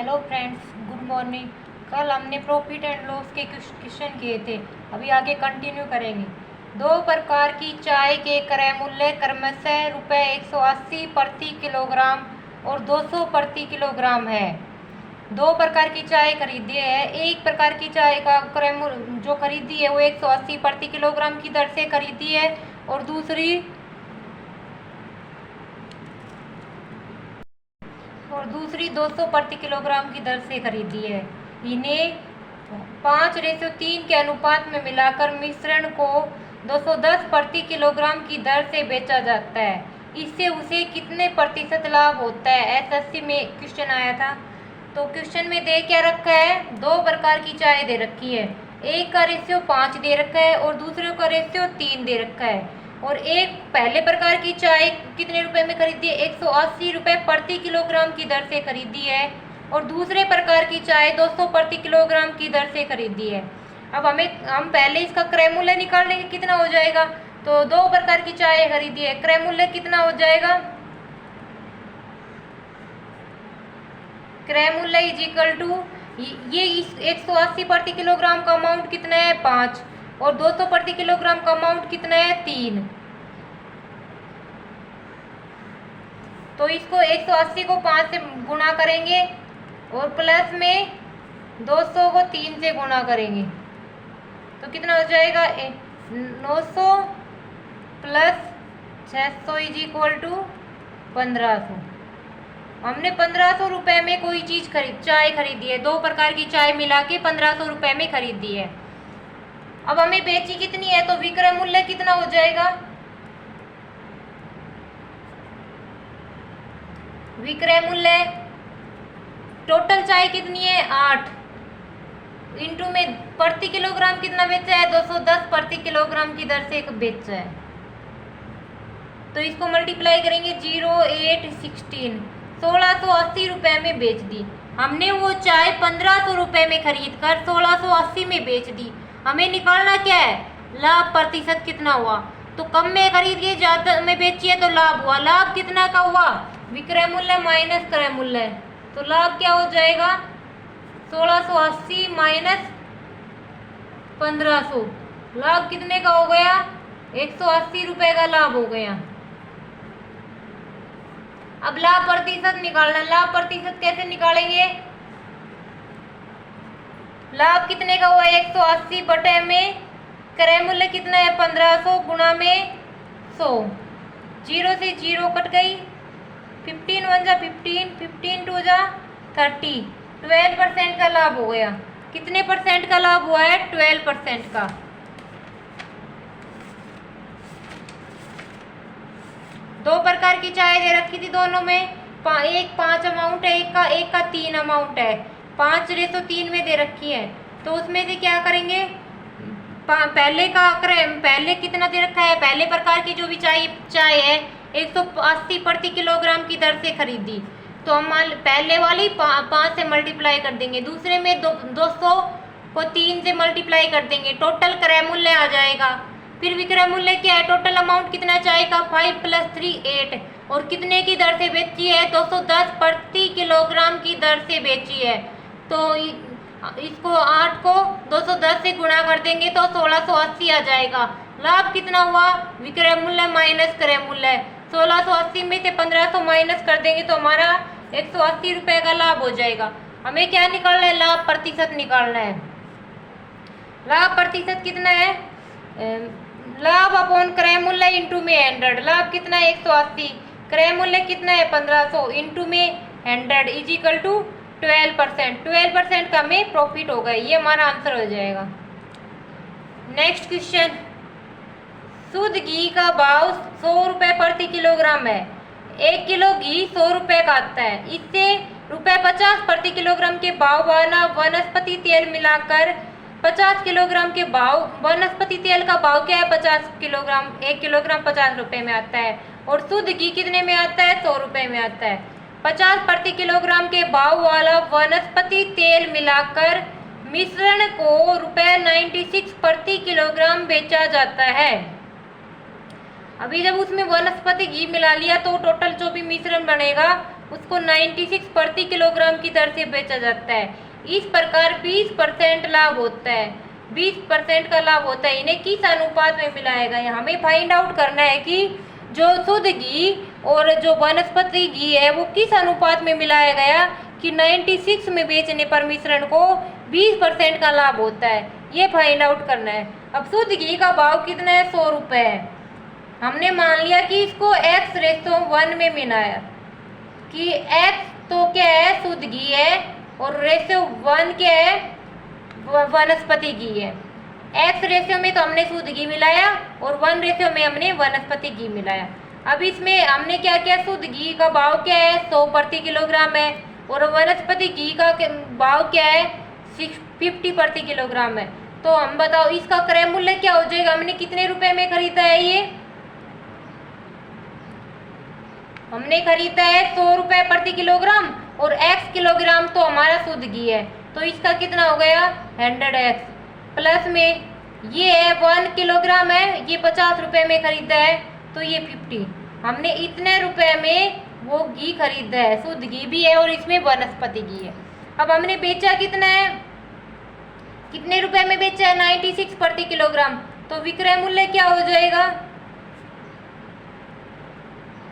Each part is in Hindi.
Hello friends, good morning. कल हमने प्रॉफिट एंड लॉस के कुछ क्वेश्चन किए थे। अभी आगे कंटिन्यू करेंगे। दो प्रकार की चाय के क्रय मूल्य क्रमशः रुपये 180 प्रति किलोग्राम और 200 प्रति किलोग्राम है। दो प्रकार की चाय खरीदी है। एक प्रकार की चाय का क्रय मूल्य जो खरीदी है वो 180 प्रति किलोग्राम की दर से खरीदी है और दूसरी 200 प्रति किलोग्राम की दर से खरीदी है। इन्हें 5:3 के अनुपात में मिलाकर मिश्रण को 210 प्रति किलोग्राम की दर से बेचा जाता है। इससे उसे कितने प्रतिशत लाभ होता है? एसएससी में क्वेश्चन आया था। तो क्वेश्चन में दे क्या रखा है? दो प्रकार की चाय दे रखी है। एक का रेशियो 5 दे रखा है और दूसरे का रेशियो 3 दे रखा है। और एक पहले प्रकार की चाय कितने रुपए में खरीदी है? 180 रुपये प्रति किलोग्राम की दर से खरीदी है और दूसरे प्रकार की चाय 200 प्रति किलोग्राम की दर से खरीदी है। अब हम पहले इसका क्रय मूल्य निकाल लेंगे, कितना हो जाएगा। तो दो प्रकार की चाय खरीदी है, क्रय मूल्य कितना हो जाएगा? क्रय मूल्य इज इक्वल टू ये 180 प्रति किलोग्राम का अमाउंट कितना है? 5 और 200 प्रति किलोग्राम का अमाउंट कितना है? 3। तो इसको 180 को 5 से गुणा करेंगे और प्लस में 200 को 3 से गुणा करेंगे तो कितना हो जाएगा? 900 प्लस 600 इज इक्वल टू 1500। हमने 1500 रुपये में कोई चीज चाय खरीदी है। दो प्रकार की चाय मिला के 1500 रुपये में खरीदी है। अब हमें बेची कितनी है? तो विक्रय मूल्य कितना हो जाएगा? विक्रय मूल्य टोटल चाय कितनी है? 8 इंटू में प्रति किलोग्राम कितना बेचा है? 210 प्रति किलोग्राम की दर से बेचा है। तो इसको मल्टीप्लाई करेंगे 0,816 1680 रुपये में बेच दी। हमने वो चाय 1500 रुपये में खरीद कर 1680 में बेच दी। हमें निकालना क्या है? लाभ प्रतिशत कितना हुआ। तो कम में खरीद के ज्यादा में बेची है तो लाभ हुआ। लाभ कितना का हुआ? विक्रय मूल्य माइनस क्रय मूल्य। तो लाभ क्या हो जाएगा? 1680 माइनस 1500। लाभ कितने का हो गया? 180 रुपये का लाभ हो गया। अब लाभ प्रतिशत निकालना। लाभ प्रतिशत कैसे निकालेंगे? लाभ कितने का हुआ? 180 बटे में क्रय मूल्य कितना है? 1500 गुणा में 100। 0 से 0 कट गई। 15 1 जा 15, 15 2 जा 30। 12% का लाभ हो गया। कितने परसेंट का लाभ हुआ है? 12% का। दो प्रकार की चाय दे रखी थी दोनों में। एक 5 अमाउंट है, एक का 3 अमाउंट है। 5:3 में दे रखी है। तो उसमें से क्या करेंगे? पहले कितना दे रखा है? पहले प्रकार की जो भी चाय है 180 प्रति किलोग्राम की दर से खरीदी। तो हम पहले वाली 5 से मल्टीप्लाई कर देंगे। दूसरे में 200 को 3 से मल्टीप्लाई कर देंगे। टोटल क्रय मूल्य आ जाएगा। फिर विक्रय मूल्य क्या है? टोटल अमाउंट कितना चाय का? 5 + 3 8। और कितने की दर से बेची है? 210 प्रति किलोग्राम की दर से बेची है। तो इसको 8 को 210 से गुणा कर देंगे तो 1680 आ जाएगा। लाभ कितना हुआ? विक्रय मूल्य माइनस क्रय मूल्य। 1680 में से 1500 माइनस कर देंगे तो हमारा 180 रुपये का लाभ हो जाएगा। हमें क्या निकालना है? लाभ प्रतिशत निकालना है। लाभ प्रतिशत कितना है? लाभ अपॉन क्रय मूल्य इंटू में 100। लाभ कितना है? 180। क्रय मूल्य कितना है? 1500 इंटू में 100 इज इक्वल टू 12%। 12% का हमें प्रॉफिट होगा। ये हमारा आंसर हो जाएगा। Next question. शुद्ध घी का भाव 100 रुपये प्रति किलोग्राम है। 1 किलो घी 100 रुपये का आता है। इससे ₹50 प्रति किलोग्राम के भाव वाला वनस्पति तेल मिलाकर 50 किलोग्राम के भाव। वनस्पति तेल का भाव क्या है? 50 किलोग्राम। 1 किलोग्राम 50 रुपये में आता है। और शुद्ध घी कितने में आता है? 100 रुपये में आता है। 50 प्रति किलोग्राम के भाव वाला वनस्पति तेल मिलाकर मिश्रण को ₹96 प्रति किलोग्राम बेचा जाता है। अभी जब उसमें वनस्पति घी मिला लिया तो टोटल जो भी मिश्रण बनेगा उसको 96 प्रति किलोग्राम की दर से बेचा जाता है। इस प्रकार 20% लाभ होता है, 20% का लाभ होता है। इन्हें किस अनुपात में मिलाया गया? हमें फाइंड आउट करना है कि जो शुद्ध घी और जो वनस्पति घी है वो किस अनुपात में मिलाया गया कि 96 में बेचने पर मिश्रण को 20% का लाभ होता है। ये फाइंड आउट करना है। अब शुद्ध घी का भाव कितना है? 100 रुपये है। हमने मान लिया कि इसको x/1 में मिलाया कि x तो क्या है? शुद्ध घी है और रेशियो 1 क्या है? वनस्पति घी है। x रेशियो में तो हमने शुद्ध घी मिलाया और 1 रेशियो में हमने वनस्पति घी मिलाया। अब इसमें हमने क्या किया? शुद्ध घी का भाव क्या है? 100 प्रति किलोग्राम है और वनस्पति घी का भाव क्या है? 50 प्रति किलोग्राम है। तो हम बताओ इसका क्रय मूल्य क्या हो जाएगा? हमने कितने रुपए में खरीदा है? ये हमने खरीदा है 100 रुपये प्रति किलोग्राम और x किलोग्राम तो हमारा शुद्ध घी है, तो इसका कितना हो गया? 100x प्लस में ये है 1 किलोग्राम है, ये 50 रुपये में खरीदा है तो ये 50। हमने इतने रुपए में वो घी खरीदा है, शुद्ध घी भी है और इसमें वनस्पति घी है। अब हमने बेचा कितना है? कितने रुपए में बेचा है? 96 प्रति किलोग्राम। तो विक्रय मूल्य क्या हो जाएगा?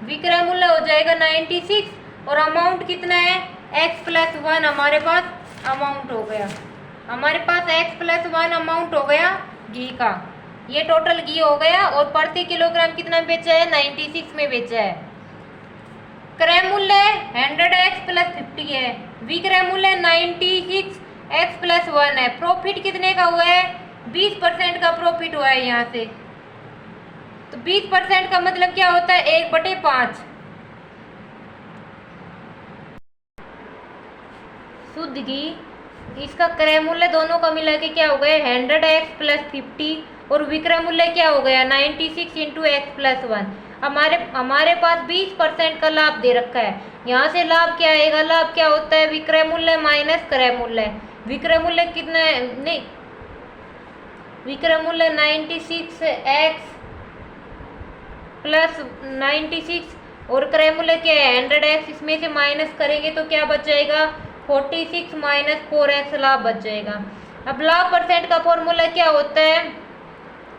विक्रय मूल्य हो जाएगा 96 और अमाउंट कितना है? x+1 हमारे पास अमाउंट हो गया। हमारे पास x+1 अमाउंट हो गया घी का। ये टोटल घी हो गया और प्रति किलोग्राम कितना बेचा है? 96 में बेचा है। क्रय मूल्य 100x + 50 है, विक्रय मूल्य 96x+1 है। प्रॉफिट कितने का हुआ है? 20% का प्रॉफिट हुआ है यहाँ से। तो 20% का मतलब क्या होता है? 1/5। शुद्ध घी इसका क्रय मूल्य दोनों का मिला के क्या हो गया? 100x + 50 और विक्रय मूल्य क्या हो गया? 96 × x+1। हमारे पास 20% का लाभ दे रखा है। यहाँ से लाभ क्या आएगा? लाभ क्या होता है? विक्रय मूल्य माइनस क्रय मूल्य। विक्रय मूल्य कितना है? नहीं, विक्रय मूल्य 96x + 96 और क्रय मूल्य क्या है? 100x। इसमें से माइनस करेंगे तो क्या बच जाएगा? 46 - 4x लाभ बच जाएगा। अब लाभ परसेंट का फॉर्मूला क्या होता है?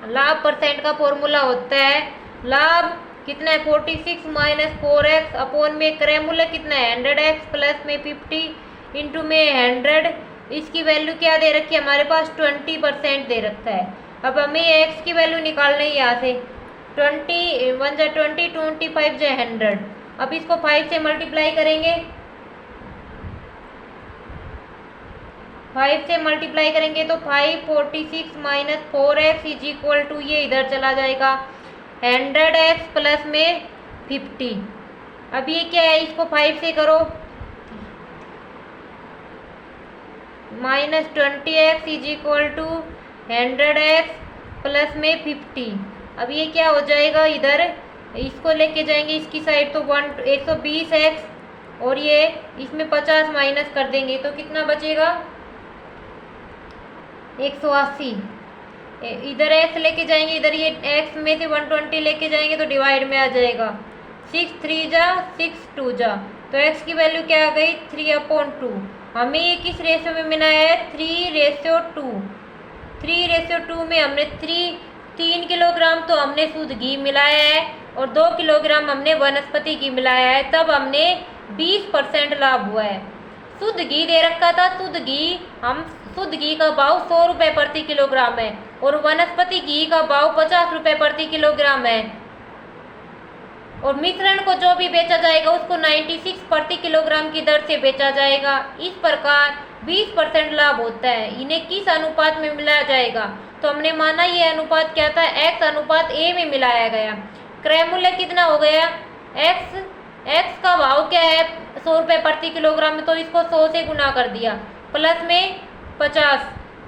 लाभ परसेंट का फॉर्मूला होता है लाभ कितना है? 46 - 4x अपॉन में क्रय मूल्य कितना है? 100x प्लस में 50 इंटू में 100। इसकी वैल्यू क्या दे रखी है? हमारे पास 20% दे रखा है। अब हमें x की वैल्यू निकालनी है यहाँ से। 20 1 × 20, 25 × 100। अब इसको 5 से मल्टीप्लाई करेंगे, 5 से मल्टीप्लाई करेंगे तो 5 46 - 4x = ये इधर चला जाएगा 100x प्लस में 50। अब ये क्या है? इसको 5 से करो -20x = 100x प्लस में 50। अब ये क्या हो जाएगा? इधर इसको लेके जाएंगे इसकी साइड तो 120x और ये इसमें 50 माइनस कर देंगे तो कितना बचेगा? 180। इधर x लेके जाएंगे, इधर ये x में से 120 लेके जाएंगे तो डिवाइड में आ जाएगा। 6 3 जा 6 2 जा तो x की वैल्यू क्या आ गई? 3/2। हमें ये किस रेशियो में मिला है? 3:2। 3:2 में हमने 3 किलोग्राम तो हमने शुद्ध घी मिलाया है और 2 किलोग्राम हमने वनस्पति घी मिलाया है, तब हमने 20% लाभ हुआ है। शुद्ध घी दे रखा था, शुद्ध घी का भाव 100 रुपये प्रति किलोग्राम है और वनस्पति घी का भाव 50 रुपये प्रति किलोग्राम है और मिश्रण को जो भी बेचा जाएगा उसको 96 प्रति किलोग्राम की दर से बेचा जाएगा। इस प्रकार 20% लाभ होता है। इन्हें किस अनुपात में मिलाया जाएगा? तो हमने माना ये अनुपात क्या था? x/a में मिलाया गया। क्रय मूल्य कितना हो गया? x का भाव क्या है? 100 रुपये प्रति किलोग्राम में, तो इसको 100 से गुना कर दिया प्लस में 50।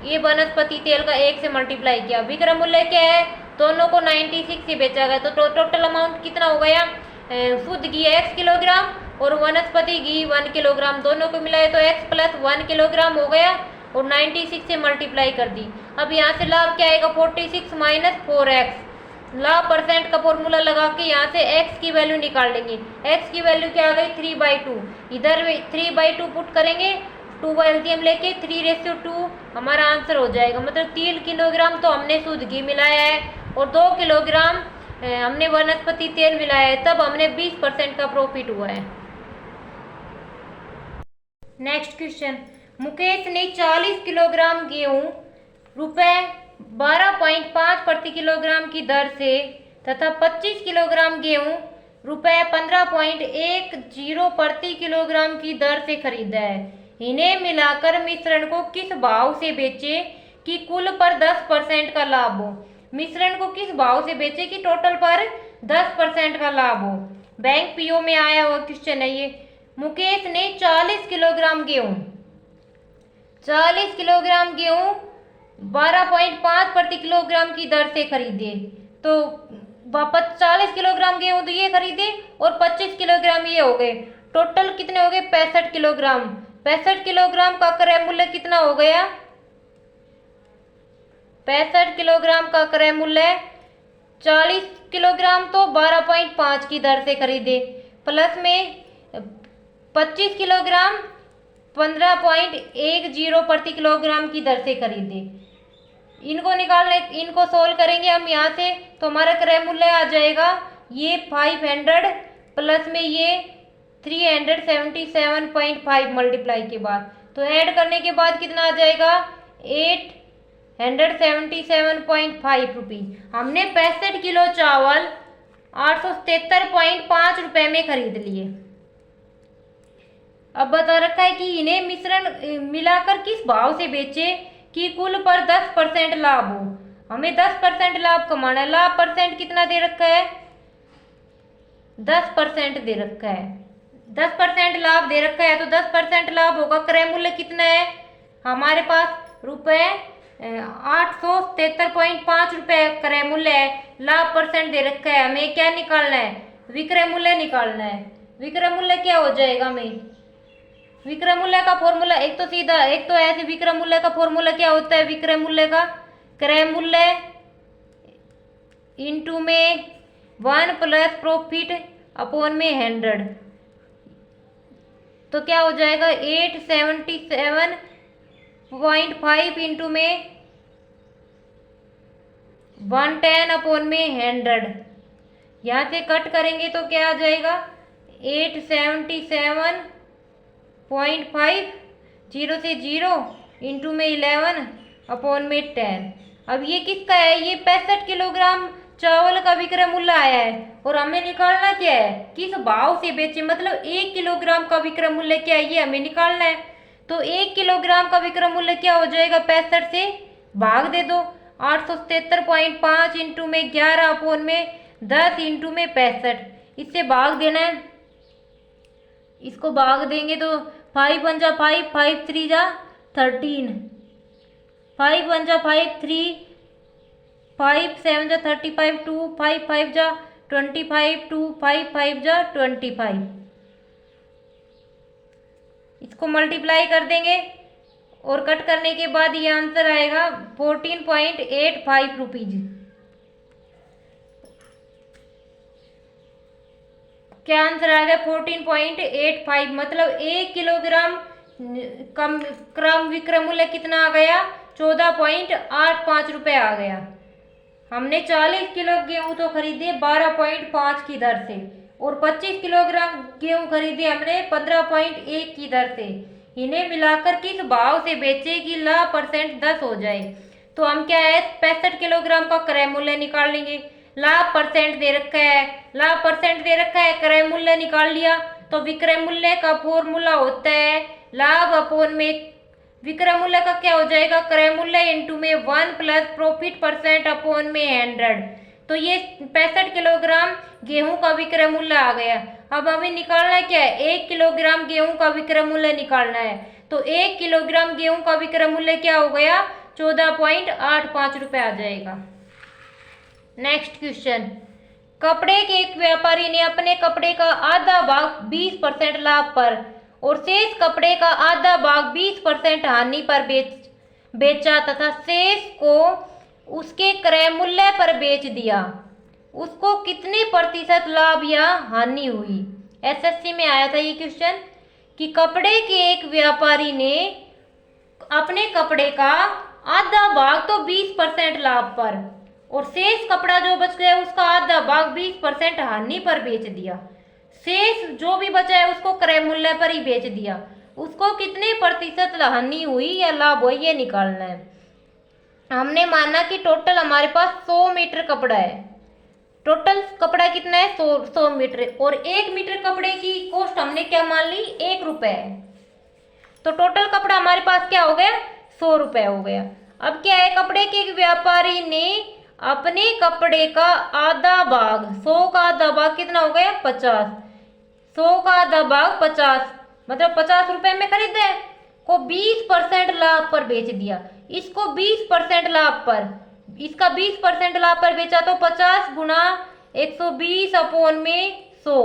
ये वनस्पति तेल का 1 से मल्टीप्लाई किया। विक्रय मूल्य क्या है? दोनों को 96 से बेचा गया तो टोटल अमाउंट कितना हो गया? शुद्ध घी x किलोग्राम और वनस्पति घी 1 किलोग्राम, दोनों को मिलाए तो x + 1 किलोग्राम हो गया और 96 से मल्टीप्लाई कर दी। अब यहाँ से लाभ क्या आएगा? 46 - 4x। ला परसेंट का फॉर्मूला लगा के यहाँ से x की वैल्यू निकाल लेंगे। x की वैल्यू क्या आ गई 3/2, इधर 3/2 पुट करेंगे, 2 का एलसीएम लेके 3:2 हमारा आंसर हो जाएगा। मतलब 3 किलोग्राम तो हमने शुद्ध घी मिलाया है और 2 किलोग्राम हमने वनस्पति तेल मिलाया है, तब हमने 20% का प्रॉफिट हुआ है। नेक्स्ट क्वेश्चन, मुकेश ने 40 किलोग्राम गेहूं रुपए 12.5 प्रति किलोग्राम की दर से तथा 25 किलोग्राम गेहूं रुपए 15.10 प्रति किलोग्राम की दर से खरीदा है। इन्हें मिलाकर मिश्रण को किस भाव से बेचे कि कुल पर 10% का लाभ हो। मिश्रण को किस भाव से बेचे कि टोटल पर 10% का लाभ हो। बैंक पीओ में आया हुआ क्वेश्चन है ये। मुकेश ने 40 किलोग्राम गेहूं 12.5 प्रति किलोग्राम की दर से खरीदे, तो 40 किलोग्राम गेहूं तो ये खरीदे और 25 किलोग्राम ये हो गए, टोटल कितने हो गए 65 किलोग्राम। 65 किलोग्राम का क्रय मूल्य कितना हो गया, 65 किलोग्राम का क्रय मूल्य 40 किलोग्राम तो 12.5 की दर से खरीदे, प्लस में 25 किलोग्राम 15.10 प्रति किलोग्राम की दर से खरीदे। इनको सोल्व करेंगे हम यहाँ से, तो हमारा क्रय मूल्य आ जाएगा ये 500 प्लस में ये 377.5 मल्टीप्लाई के बाद, तो ऐड करने के बाद कितना आ जाएगा 877.5 रुपीज। हमने 65 किलो चावल 877.5 रुपए में खरीद लिए। अब बता रखा है कि इन्हें मिश्रण मिलाकर किस भाव से बेचे कि कुल पर 10% लाभ हो। हमें 10% लाभ कमाना है। लाभ परसेंट कितना दे रखा है 10% दे रखा है, 10% लाभ दे रखा है, तो 10% लाभ होगा। क्रय मूल्य कितना है हमारे पास रुपए 873.5 रुपए क्रय मूल्य है। लाभ परसेंट दे रखा है, हमें क्या निकालना है विक्रय मूल्य निकालना है। विक्रय मूल्य क्या हो जाएगा, हमें विक्रय मूल्य का फॉर्मूला एक तो सीधा एक तो ऐसे विक्रय मूल्य का फॉर्मूला क्या होता है, विक्रय मूल्य का क्रय मूल्य इंटू में 1 प्लस प्रॉफिट अपॉन में 100, तो क्या हो जाएगा 877.5 इंटू में 110 अपॉन में 100। यहाँ से कट करेंगे तो क्या आ जाएगा 877.5 जीरो से 0 इंटू में 11 अपॉन में 10। अब ये किसका है, ये 65 किलोग्राम चावल का विक्रय मूल्य आया है और हमें निकालना क्या है किस भाव से बेचे, मतलब 1 किलोग्राम का विक्रय मूल्य क्या है ये हमें निकालना है। तो 1 किलोग्राम का विक्रय मूल्य क्या हो जाएगा 65 से भाग दे दो, 877.5 इंटू में 11 अपॉन में 10 इंटू में 65, इससे भाग देना है। इसको भाग देंगे तो 5 1 जा 5, 5 3 जा 13, 5 1 जा 5 3, 5 7 जा 35, 2 5 5 जा 25, 2 5 5 जा 25। इसको मल्टीप्लाई कर देंगे और कट करने के बाद ये आंसर आएगा 14.85 रुपीज। क्या आंसर आ गया 14.85, मतलब 1 किलोग्राम कम क्रम विक्रय मूल्य कितना आ गया 14.85 रुपए आ गया। हमने 40 किलो गेहूं तो खरीदे 12.5 की दर से और 25 किलोग्राम गेहूं खरीदे हमने 15.1 की दर से। इन्हें मिलाकर किस भाव से बेचे कि लाभ परसेंट 10 हो जाए। तो हम क्या है 65 किलोग्राम का क्रय मूल्य निकाल लेंगे। लाभ परसेंट दे रखा है, लाभ परसेंट दे रखा है, क्रय मूल्य निकाल लिया। तो विक्रय मूल्य का फॉर्मूला होता है लाभ अपॉन में विक्रय मूल्य का क्या हो जाएगा क्रय मूल्य इंटू में 1 प्लस प्रॉफिट परसेंट अपॉन में 100। तो ये 65 किलोग्राम गेहूं का विक्रय मूल्य आ गया। अब हमें निकालना क्या है 1 किलोग्राम गेहूं का विक्रय मूल्य निकालना है। तो 1 किलोग्राम गेहूं का विक्रय मूल्य क्या हो गया 14.85 रुपये आ जाएगा। नेक्स्ट क्वेश्चन, कपड़े के एक व्यापारी ने अपने कपड़े का आधा भाग 20% लाभ पर और शेष कपड़े का आधा भाग 20% हानि पर बेचा तथा शेष को उसके क्रय मूल्य पर बेच दिया। उसको कितने प्रतिशत लाभ या हानि हुई। एसएससी में आया था ये क्वेश्चन कि कपड़े के एक व्यापारी ने अपने कपड़े का आधा भाग तो 20% लाभ पर और शेष कपड़ा जो बच गया उसका आधा भाग 20% हानि पर बेच दिया। शेष जो भी बचा है उसको क्रय मूल्य पर ही बेच दिया। उसको कितने प्रतिशत हानि हुई या लाभ हुई ये निकालना है। हमने माना कि टोटल हमारे पास 100 मीटर कपड़ा है। टोटल कपड़ा कितना है 100 मीटर और 1 मीटर कपड़े की कॉस्ट हमने क्या मान ली 1 रुपए है। तो टोटल कपड़ा हमारे पास क्या हो गया 100 रुपए हो गया। अब क्या है कपड़े के एक व्यापारी ने अपने कपड़े का आधा भाग 100 का आधा भाग कितना हो गया 50। 100 का आधा भाग 50 मतलब 50 रुपए में खरीदे को 20% लाभ पर बेच दिया। इसको 20% लाभ पर इसका 20% लाभ पर बेचा तो 50 गुना 120 अपॉन में 100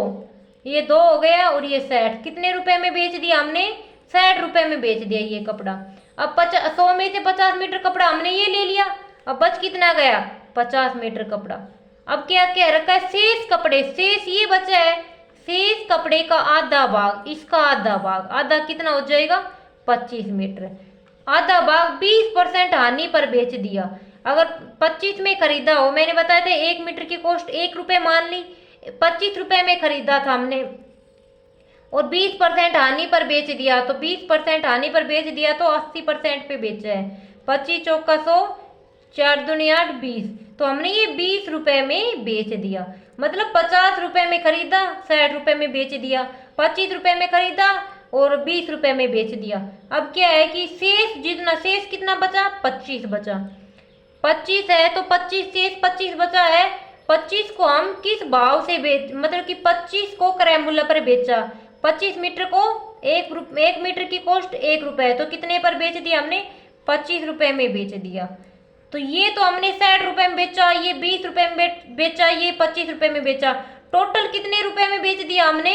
ये 2 हो गया और ये 60 कितने रुपए में बेच दिया हमने 60 रुपए में बेच दिया ये कपड़ा। अब 100 में से 50 मीटर कपड़ा हमने ये ले लिया। अब बच कितना गया 50 मीटर कपड़ा। अब क्या कह रखा है शेष कपड़े शेष ये बचा है शेष कपड़े का आधा भाग इसका आधा भाग आधा कितना हो जाएगा 25 मीटर। आधा भाग 20% हानि पर बेच दिया। अगर 25 में खरीदा हो मैंने बताया था 1 मीटर की कॉस्ट 1 रुपए मान ली 25 रुपए में खरीदा था हमने और 20% हानि पर बेच दिया तो 20% हानि पर बेच दिया तो 80% पे बेचा है। 25 चौका 100 4 दूनी 8 20 तो हमने ये 20 रुपए में बेच दिया। मतलब 50 रुपए में खरीदा 60 रुपए में बेच दिया 25 रुपए में खरीदा और 20 रुपए में बेच दिया। अब क्या है कि शेष कितना बचा 25 बचा 25 है तो 25 शेष 25 बचा है 25 को हम किस भाव से बेच मतलब कि 25 को क्रय मूल्य पर बेचा 25 मीटर को 1 मीटर की कॉस्ट 1 रुपए है तो कितने पर बेच दिया हमने 25 रुपए में बेच दिया। तो ये तो हमने 60 रुपए में बेचा ये 20 रुपए में बेचा ये 25 रुपए में बेचा टोटल कितने रुपए में बेच दिया हमने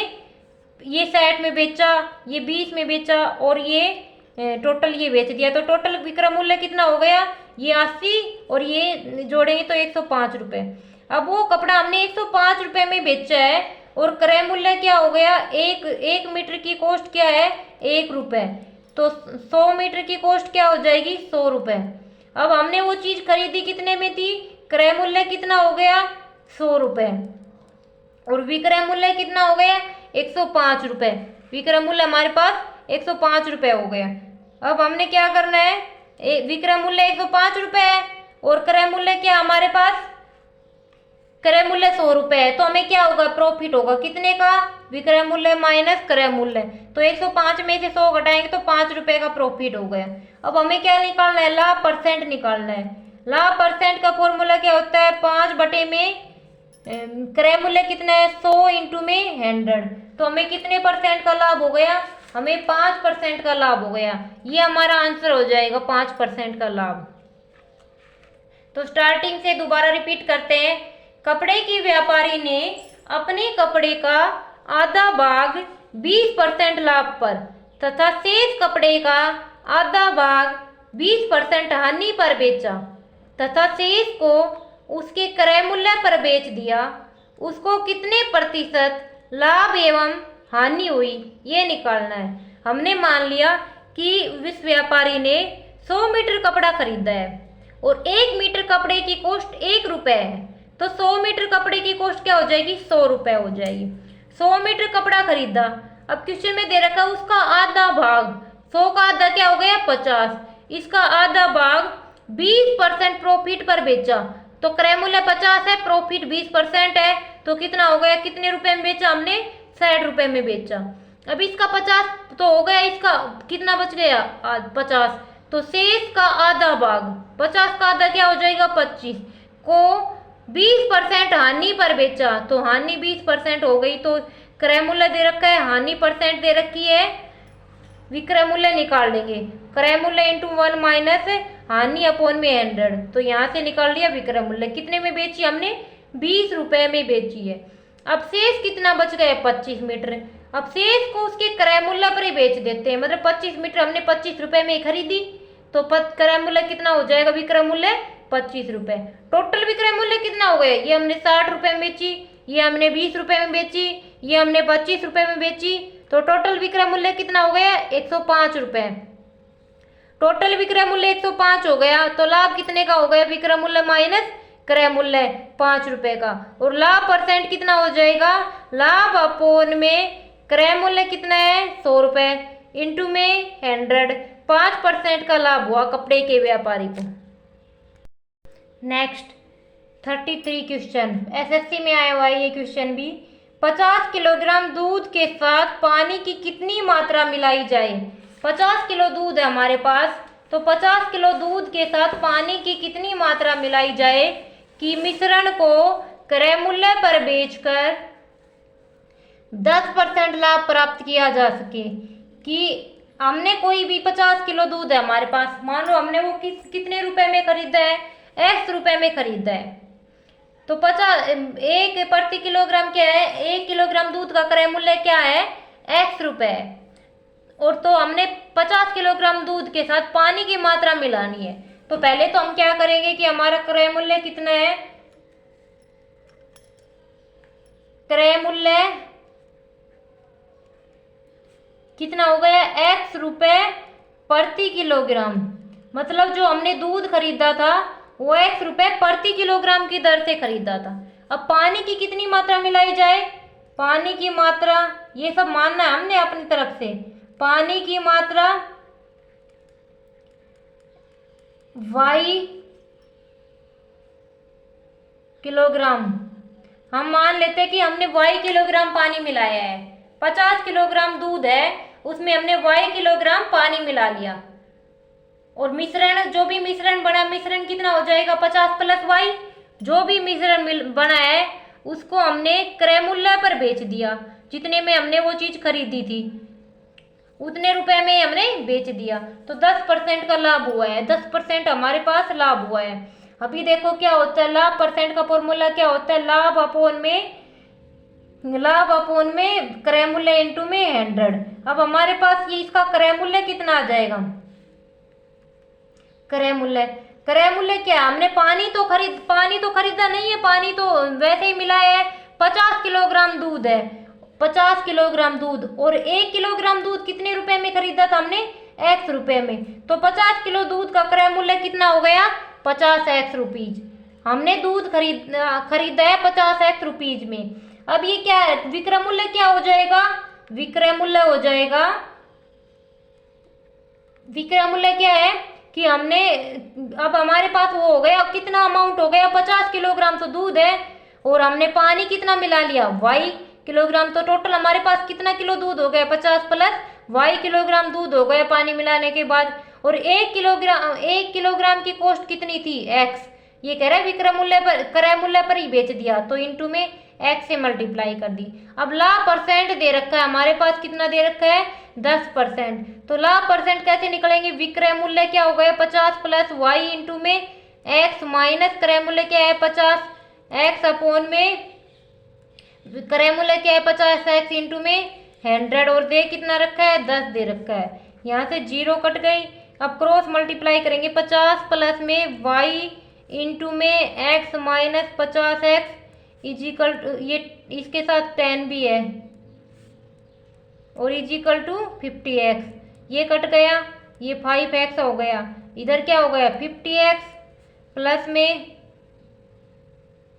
ये 60 में बेचा ये 20 में बेचा और ये टोटल ये बेच दिया। तो टोटल विक्रय मूल्य कितना हो गया ये 80 और ये जोड़ेंगे तो 105 रुपए। अब वो कपड़ा हमने 105 रुपए में बेचा है और क्रय मूल्य क्या हो गया एक मीटर की कॉस्ट क्या है 1 रुपए तो 100 मीटर की कॉस्ट क्या हो जाएगी 100 रुपए। अब हमने वो चीज खरीदी कितने में थी क्रय मूल्य कितना हो गया 100 रुपए और विक्रय मूल्य कितना हो गया 105 रुपए। विक्रय मूल्य हमारे पास 105 रुपए हो गया। अब हमने क्या करना है विक्रय मूल्य 105 रुपए है और क्रय मूल्य क्या हमारे पास क्रय मूल्य 100 रुपए है तो हमें क्या होगा प्रॉफिट होगा कितने का विक्रय मूल्य माइनस क्रय मूल्य तो 105 में से 100 घटाएंगे तो 5 रुपए का प्रॉफिट हो गया। अब हमें क्या निकालना है लाभ परसेंट निकालना है। लाभ परसेंट का फॉर्मूला क्या होता है 5 बटे में क्रय मूल्य कितना है 100 इंटू में 100 तो हमें कितने परसेंट का लाभ हो गया हमें 5% का लाभ हो गया। ये हमारा आंसर हो जाएगा 5% का लाभ। तो स्टार्टिंग से दोबारा रिपीट करते हैं। कपड़े की व्यापारी ने अपने कपड़े का आधा भाग 20% लाभ पर तथा शेष कपड़े का आधा भाग 20% हानि पर बेचा तथा शेष को उसके क्रय मूल्य पर बेच दिया। उसको कितने प्रतिशत लाभ एवं हानि हुई ये निकालना है। हमने मान लिया कि इस व्यापारी ने 100 मीटर कपड़ा खरीदा है और 1 मीटर कपड़े की कॉस्ट 1 रुपए है तो 100 मीटर कपड़े की कॉस्ट क्या हो जाएगी 100 रुपए हो जाएगी। 100 मीटर कपड़ा खरीदा। अब क्वेश्चन में दे रखा उसका आधा भाग 100 का आधा क्या हो गया 50 इसका आधा भाग 20% प्रॉफिट पर बेचा तो क्रय मूल्य 50 है प्रॉफिट 20% है तो कितना हो गया कितने रुपए में बेचा हमने 60 रुपए में बेचा। अब इसका 50 तो हो गया इसका कितना बच गया 50 तो शेष का आधा भाग 50 का आधा क्या हो जाएगा 25 को 20% हानि पर बेचा तो हानि 20% हो गई तो क्रय मूल्य दे रखा है हानि परसेंट दे रखी है विक्रय मूल्य निकाल लेंगे क्रय मूल्य इंटू 1 माइनस हानि अपॉन में 100 तो यहाँ से निकाल लिया विक्रय मूल्य कितने में बेची हमने 20 रुपए में बेची है। अब शेष कितना बच गया 25 मीटर। अब शेष को उसके क्रय मूल्य पर ही बेच देते हैं मतलब 25 मीटर हमने 25 रुपए में खरीदी तो क्रय मूल्य कितना हो जाएगा विक्रय मूल्य ₹25। टोटल विक्रय मूल्य कितना हो गया? ये हमने 60 रुपए में बेची, ये हमने 20 रुपए में बेची, ये हमने 25 रुपए में बेची, तो टोटल विक्रय मूल्य कितना हो गया? 105 रुपए। टोटल विक्रय मूल्य 105 हो गया, तो लाभ कितने का हो गया? विक्रय मूल्य माइनस क्रय मूल्य 5 रुपए का। और लाभ परसेंट कितना हो जाएगा? लाभ अपोन में क्रय मूल्य कितना है? 100 रुपए इंटू में 100, 5% का लाभ हुआ कपड़े के व्यापारी को। नेक्स्ट 33 क्वेश्चन, एसएससी में आया हुआ है ये क्वेश्चन भी। 50 किलोग्राम दूध के साथ पानी की कितनी मात्रा मिलाई जाए? 50 किलो दूध है हमारे पास, तो 50 किलो दूध के साथ पानी की कितनी मात्रा मिलाई जाए कि मिश्रण को क्रय मूल्य पर बेचकर 10% लाभ प्राप्त किया जा सके। कि हमने कोई भी 50 किलो दूध है हमारे पास, मान लो हमने वो कितने रुपए में खरीदा है? X रुपए में खरीदा है, तो 50 एक प्रति किलोग्राम क्या है? 1 किलोग्राम दूध का क्रय मूल्य क्या है? X रुपए। और तो हमने 50 किलोग्राम दूध के साथ पानी की मात्रा मिलानी है, तो पहले तो हम क्या करेंगे कि हमारा क्रय मूल्य कितना है? क्रय मूल्य कितना हो गया? X रुपए प्रति किलोग्राम। मतलब जो हमने दूध खरीदा था वो X रुपए प्रति किलोग्राम की दर से खरीदा था। अब पानी की कितनी मात्रा मिलाई जाए? पानी की मात्रा, ये सब मानना है हमने अपनी तरफ से। पानी की मात्रा Y किलोग्राम, हम मान लेते हैं कि हमने Y किलोग्राम पानी मिलाया है। 50 किलोग्राम दूध है, उसमें हमने Y किलोग्राम पानी मिला लिया। और मिश्रण, जो भी मिश्रण बना, मिश्रण कितना हो जाएगा? 50 + Y। जो भी मिश्रण बना है उसको हमने क्रय मूल्य पर बेच दिया, जितने में हमने वो चीज खरीदी थी उतने रुपए में हमने बेच दिया, तो 10% का लाभ हुआ है। 10% हमारे पास लाभ हुआ है। अभी देखो क्या होता है, लाभ परसेंट का फॉर्मूला क्या होता है? लाभ अपोन में क्रय मूल्य इंटू में 100। अब हमारे पास ये इसका क्रय मूल्य कितना आ जाएगा? क्रय मूल्य क्या? हमने पानी तो खरीदा नहीं है, पानी तो वैसे ही मिला है। 50 किलोग्राम दूध है, 50 किलोग्राम दूध, और 1 किलोग्राम दूध कितने रुपए में खरीदा था हमने? X रुपए में। तो 50 किलो दूध का क्रय मूल्य कितना हो गया? 50 रुपीज। हमने दूध खरीदा है 50 रुपीज में। अब ये क्या है? विक्रय मूल्य क्या हो जाएगा? विक्रय मूल्य क्या है कि हमने, अब हमारे पास वो हो गया, कितना अमाउंट हो गया? 50 किलोग्राम तो दूध है, और हमने पानी कितना मिला लिया? Y kilogram. तो टोटल हमारे पास कितना किलो दूध हो गया? 50 + Y किलोग्राम दूध हो गया पानी मिलाने के बाद। और 1 किलोग्राम की कॉस्ट कितनी थी? X। ये कह रहा है विक्रय मूल्य पर, क्रय मूल्य पर ही बेच दिया, तो इंटू में X से मल्टीप्लाई कर दी। अब लाभ परसेंट दे रखा है हमारे पास, कितना दे रखा है? 10%। तो लाभ परसेंट कैसे निकलेंगे? विक्रय मूल्य क्या हो गया? 50 + Y इंटू में X माइनस क्रय मूल्य क्या है? 50 X अपोन में क्रय मूल्य क्या है? 50X इंटू में 100। और दे कितना रखा है? 10 दे रखा है। यहाँ से 0 कट गई। अब क्रॉस मल्टीप्लाई करेंगे, 50 प्लस में Y इंटू में X minus 50X is equal to, ये इसके साथ 10 भी है, और इजिकल टू 50X। ये कट गया, ये 5X हो गया। इधर क्या हो गया? 50X प्लस में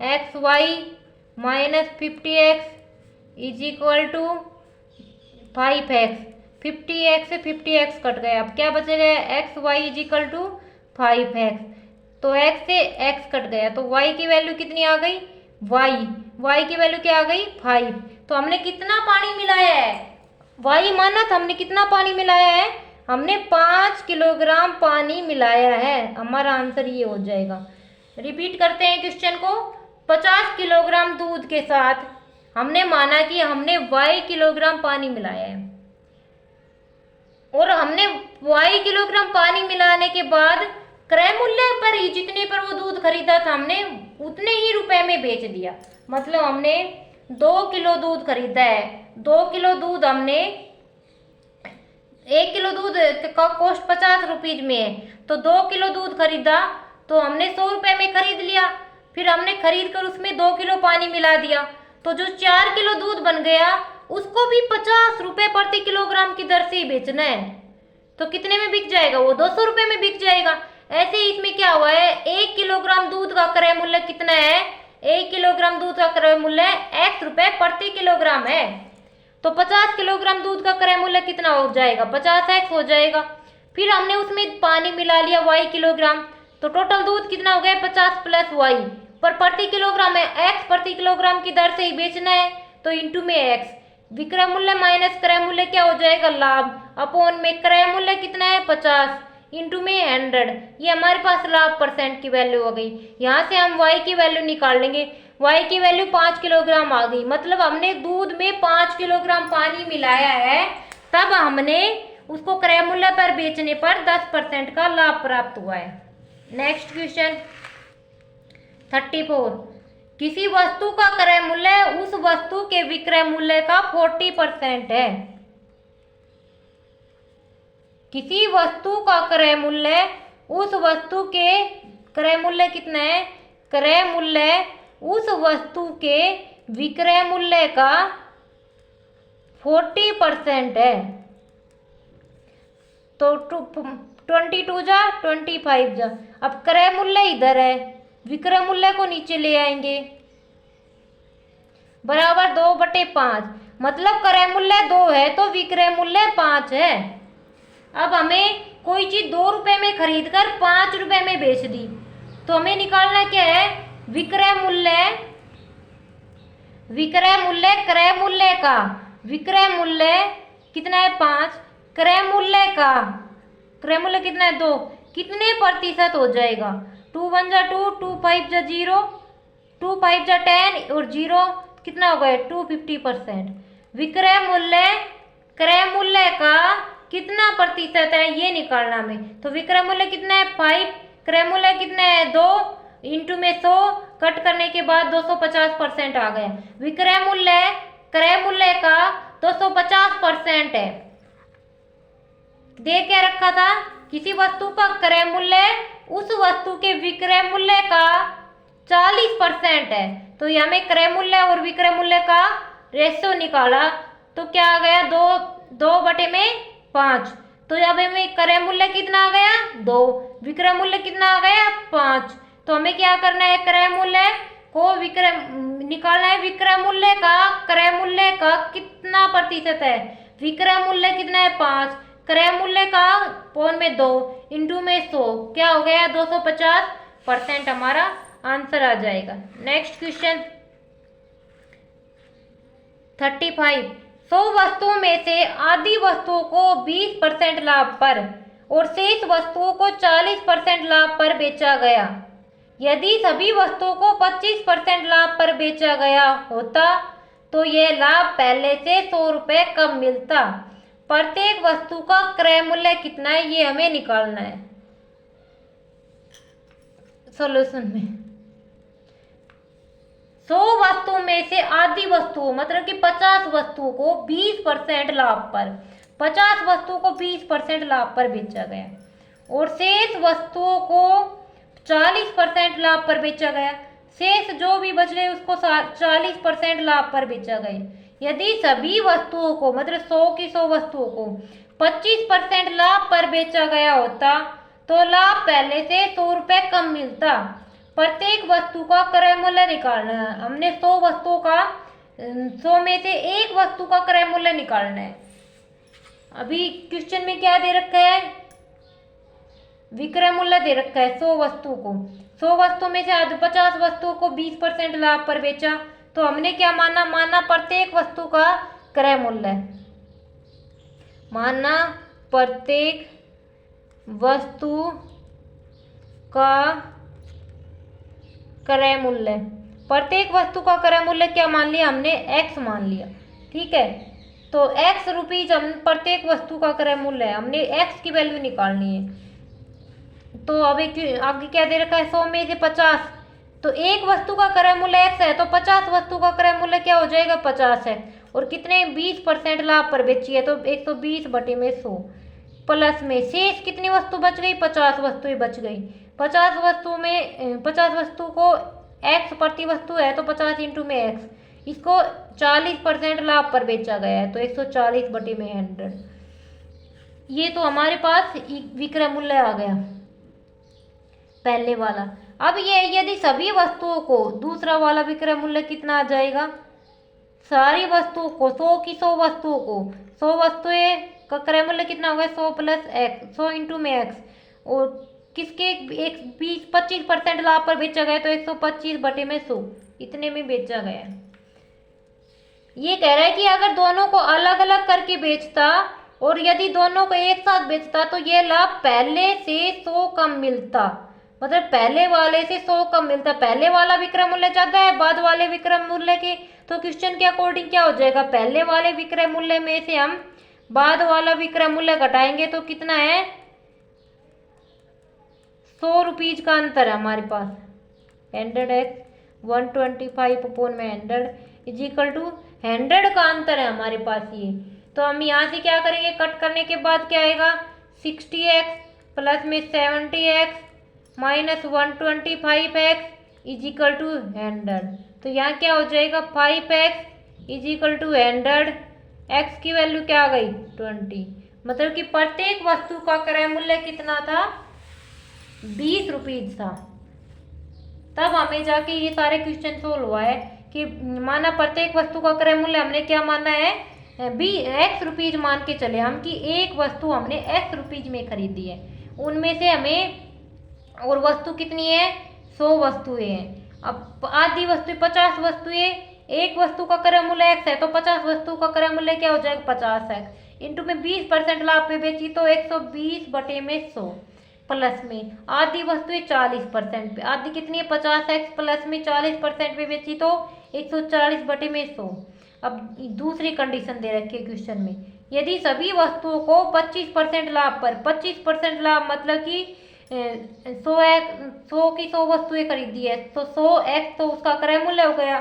XY minus 50X is equal to 5X। 50X से 50X कट गया। अब क्या बचेगा? XY is equal to 5X। तो X से X कट गया, तो Y की वैल्यू कितनी आ गई? Y की वैल्यू क्या आ गई? 5। तो हमने कितना पानी मिलाया है? Y माना था हमने, कितना पानी मिलाया है? हमने 5 किलोग्राम पानी मिलाया है। हमारा आंसर ये हो जाएगा। रिपीट करते हैं क्वेश्चन को। 50 किलोग्राम दूध के साथ हमने माना कि हमने Y किलोग्राम पानी मिलाया है, और हमने Y किलोग्राम पानी मिलाने के बाद क्रय मूल्य पर ही, जितने पर वो दूध खरीदा था, हमने उतने ही रुपए में बेच दिया। मतलब हमने 2 किलो दूध खरीदा है, 2 किलो दूध हमने, 1 किलो दूध का कॉस्ट 50 रुपीज में है, तो 2 किलो दूध खरीदा तो हमने 100 रुपये में खरीद लिया, फिर हमने खरीद कर उसमें 2 किलो पानी मिला दिया, तो जो 4 किलो दूध बन गया उसको भी 50 रुपये प्रति किलोग्राम की दर से ही बेचना है। तो कितने में बिक जाएगा? वो 200 रुपये में बिक जाएगा। ऐसे ही इसमें क्या हुआ है, 1 किलोग्राम दूध का क्रय मूल्य कितना है? 1 किलोग्राम दूध का क्रय मूल्य x रुपये प्रति किलोग्राम है। तो 50 किलोग्राम दूध का क्रय मूल्य कितना हो जाएगा? 50x हो जाएगा। फिर हमने उसमें पानी मिला लिया y किलोग्राम, तो टोटल दूध कितना हो गया? 50 प्लस y, पर प्रति किलोग्राम है, x प्रति किलोग्राम की दर से ही बेचना है, तो इंटू में x। विक्रय मूल्य माइनस क्रय मूल्य क्या हो जाएगा? लाभ, अपॉन में क्रय मूल्य कितना है? 50 इंटू में 100। ये हमारे पास लाभ परसेंट की वैल्यू हो गई। यहाँ से हम y की वैल्यू निकाल लेंगे। y की वैल्यू 5 किलोग्राम आ गई, मतलब हमने दूध में 5 किलोग्राम पानी मिलाया है, तब हमने उसको क्रय मूल्य पर बेचने पर 10% का लाभ प्राप्त हुआ है। Next question 34। किसी वस्तु का क्रय मूल्य उस वस्तु के विक्रय मूल्य का 40% है। किसी वस्तु का क्रय मूल्य उस वस्तु के क्रय मूल्य कितना है? क्रय मूल्य उस वस्तु के विक्रय मूल्य का 40% है। तो 22 जा 25 जा, अब क्रय मूल्य इधर है, विक्रय मूल्य को नीचे ले आएंगे, बराबर 2/5, मतलब क्रय मूल्य 2 है तो विक्रय मूल्य 5 है। अब हमें कोई चीज 2 रुपए में खरीद कर 5 रुपए में बेच दी, तो हमें निकालना क्या है? विक्रय मूल्य, विक्रय मूल्य क्रय मूल्य का, विक्रय मूल्य कितना है? 5, क्रय मूल्य का, क्रय मूल्य कितना है? 2, कितने प्रतिशत हो जाएगा? 2 1 जा 2, 2 5 जा 0, 2 5 जा 10 और 0 कितना हो गया? 250%। विक्रय मूल्य क्रय मूल्य का कितना प्रतिशत है ये निकालना हमें। तो विक्रय मूल्य कितना है? 5, क्रय मूल्य कितना है? 2, इंटू में 100, कट करने के बाद 250% आ गया। विक्रय मूल्य क्रय मूल्य का 250% है। दे क्या रखा था? किसी वस्तु का क्रय मूल्य उस वस्तु के विक्रय मूल्य का 40% है। तो ये हमें क्रय मूल्य और विक्रय मूल्य का रेशियो निकाला, तो क्या आ गया? 2/5। तो अब हमें क्रय मूल्य कितना आ गया? 2, विक्रय मूल्य कितना आ गया? 5। तो हमें क्या करना है? क्रय मूल्य को विक्रय निकालना है, विक्रय मूल्य का क्रय मूल्य का कितना प्रतिशत है? विक्रय मूल्य कितना है? 5, क्रय मूल्य का पौन में 2 इंटू में 100, क्या हो गया? 250% हमारा आंसर आ जाएगा। Next question 35। 100 वस्तुओं में से आधी वस्तुओं को 20% लाभ पर और शेष वस्तुओं को 40% लाभ पर बेचा गया। यदि सभी वस्तुओं को 25% लाभ पर बेचा गया होता तो यह लाभ पहले से 100 रुपये कम मिलता। प्रत्येक वस्तु का क्रय मूल्य कितना है ये हमें निकालना है। सॉल्यूशन में 100 वस्तुओं में से आधी वस्तुओं मतलब कि 50 वस्तुओं को 20% लाभ पर, 50 वस्तुओं को 20% लाभ पर बेचा गया और शेष वस्तुओं को 40% लाभ पर बेचा गया। शेष जो भी बच गए उसको 40% लाभ पर बेचा गया। यदि सभी वस्तुओं को मतलब 100 की 100 वस्तुओं को 25% लाभ पर बेचा गया होता तो लाभ पहले से 100 रुपये कम मिलता। प्रत्येक वस्तु का क्रय मूल्य निकालना है। हमने 100 वस्तुओं का 100 में से एक वस्तु का क्रय मूल्य निकालना है। अभी क्वेश्चन में क्या दे रखा है? विक्रय मूल्य दे रखा है 100 वस्तु को। 100 वस्तु में से 50 वस्तुओं को 20% लाभ पर बेचा, तो हमने क्या माना प्रत्येक वस्तु का क्रय मूल्य, माना प्रत्येक वस्तु का क्रय मूल्य। प्रत्येक वस्तु का क्रय मूल्य क्या मान लिया हमने? x मान लिया। ठीक है, तो x रुपीज हम प्रत्येक वस्तु का क्रय मूल्य है, हमने x की वैल्यू निकालनी है। तो अब आगे क्या दे रखा है? 100 में से 50, तो एक वस्तु का क्रय मूल्य x है तो 50 वस्तु का क्रय मूल्य क्या हो जाएगा? 50 है। और कितने 20% लाभ पर बेची है तो 120/100 प्लस में शेष कितनी वस्तु बच गई? 50 वस्तुएं बच गई। 50 वस्तु में 50 वस्तु को x प्रति वस्तु है तो 50 इंटू में x, इसको 40% लाभ पर बेचा गया है तो 140 बटे में 100। ये तो हमारे पास विक्रय मूल्य आ गया पहले वाला। अब ये यदि सभी वस्तुओं को दूसरा वाला विक्रय मूल्य कितना आ जाएगा, सारी वस्तुओं को 100 की 100 वस्तुओं को 100 वस्तुएं का क्रय मूल्य कितना होगा 100 प्लस x, 100 इंटू में x, और किसके 25% लाभ पर बेचा गया तो 125 बटे में 100 इतने में बेचा गया। ये कह रहा है कि अगर दोनों को अलग अलग करके बेचता और यदि दोनों को एक साथ बेचता तो ये लाभ पहले से 100 कम मिलता, मतलब पहले वाले से 100 कम मिलता। पहले वाला विक्रय मूल्य ज्यादा है बाद वाले विक्रय मूल्य के, तो क्वेश्चन के अकॉर्डिंग क्या हो जाएगा, पहले वाले विक्रय मूल्य में से हम बाद वाला विक्रय मूल्य घटाएंगे तो कितना है 100 रुपीज का अंतर है हमारे पास। 100x 125 अपॉन में 100 इज इक्वल टू 100 का अंतर है हमारे पास ये। तो हम यहाँ से क्या करेंगे, कट करने के बाद क्या आएगा 60x प्लस में 70x minus 125x is equal to 100। तो यहाँ क्या हो जाएगा 5x is equal to 100, x की वैल्यू क्या आ गई 20। मतलब कि प्रत्येक वस्तु का क्रय मूल्य कितना था 20 रुपीज था। तब हमें जाके ये सारे क्वेश्चन सोल्व हुआ है कि माना प्रत्येक वस्तु का क्रय मूल्य हमने क्या माना है x रुपीज मान के चले हम कि एक वस्तु हमने x रुपीज में खरीदी है, उनमें से हमें और वस्तु कितनी है 100 वस्तुएं हैं। अब आधी वस्तु 50 वस्तुएं, एक वस्तु का क्रय मूल्य x है तो 50 वस्तु का क्रय मूल्य क्या हो जाएगा 50x इंटू में 20% लाभ पे बेची तो 120 बटे में 100 प्लस में आधी वस्तुएं 40% पे, आधी कितनी है 50x प्लस में 40% पे बेची तो 140 बटे में 100। अब दूसरी कंडीशन दे रखी है क्वेश्चन में, यदि सभी वस्तुओं को 25% लाभ पर, 25% लाभ मतलब कि 100 की 100 वस्तुएं खरीदी है तो 100x तो उसका क्रय मूल्य हो गया,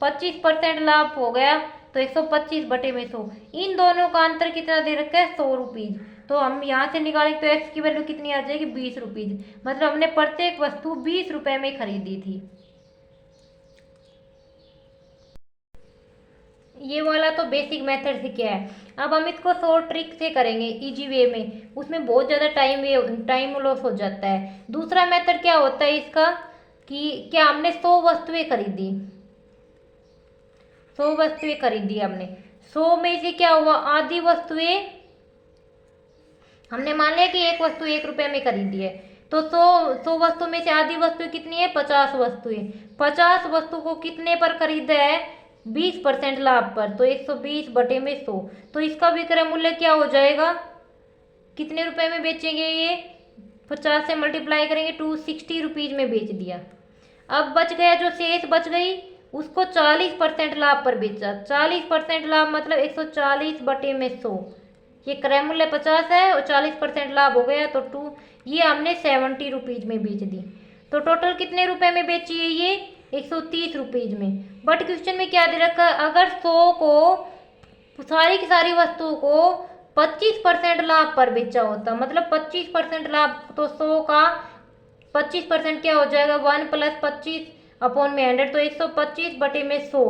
25% लाभ हो गया तो 125 बटे में 100। इन दोनों का अंतर कितना दे रखा है 100 रुपीज। तो हम यहाँ से निकालेंगे तो x की वैल्यू कितनी आ जाएगी 20 रुपीज, मतलब हमने प्रत्येक वस्तु 20 रुपए में खरीदी थी। ये वाला तो बेसिक मेथड से क्या है। अब हम इसको शॉर्ट ट्रिक से करेंगे इजी वे में, उसमें बहुत ज़्यादा टाइम लॉस हो जाता है। दूसरा मेथड क्या होता है इसका कि क्या हमने 100 वस्तुएं खरीदी, 100 वस्तुएं खरीदी हमने, 100 में से क्या हुआ आधी वस्तुएं हमने मान लिया कि एक वस्तु 1 रुपए में खरीदी है तो 100 वस्तु में से आधी वस्तु कितनी है 50 वस्तुएं, 50 वस्तु को कितने पर खरीदा है 20% लाभ पर तो 120 बटे में 100। तो इसका विक्रय मूल्य क्या हो जाएगा, कितने रुपए में बेचेंगे ये 50 से मल्टीप्लाई करेंगे 260 रुपीज में बेच दिया। अब बच गया जो शेष बच गई उसको 40% लाभ पर बेचा, 40% लाभ मतलब 140 बटे में 100। ये क्रय मूल्य 50 है और 40% लाभ हो गया तो 2, ये हमने 70 रुपीज में बेच दी। तो टोटल कितने रुपए में बेची है ये 130 रुपीज में। बट क्वेश्चन में क्या दे रखा है, अगर 100 को सारी की सारी वस्तुओं को 25% लाभ पर बेचा होता, मतलब 25% लाभ तो 100 का 25% क्या हो जाएगा 1 प्लस 25 अपॉन में 100 तो 125 बटे में 100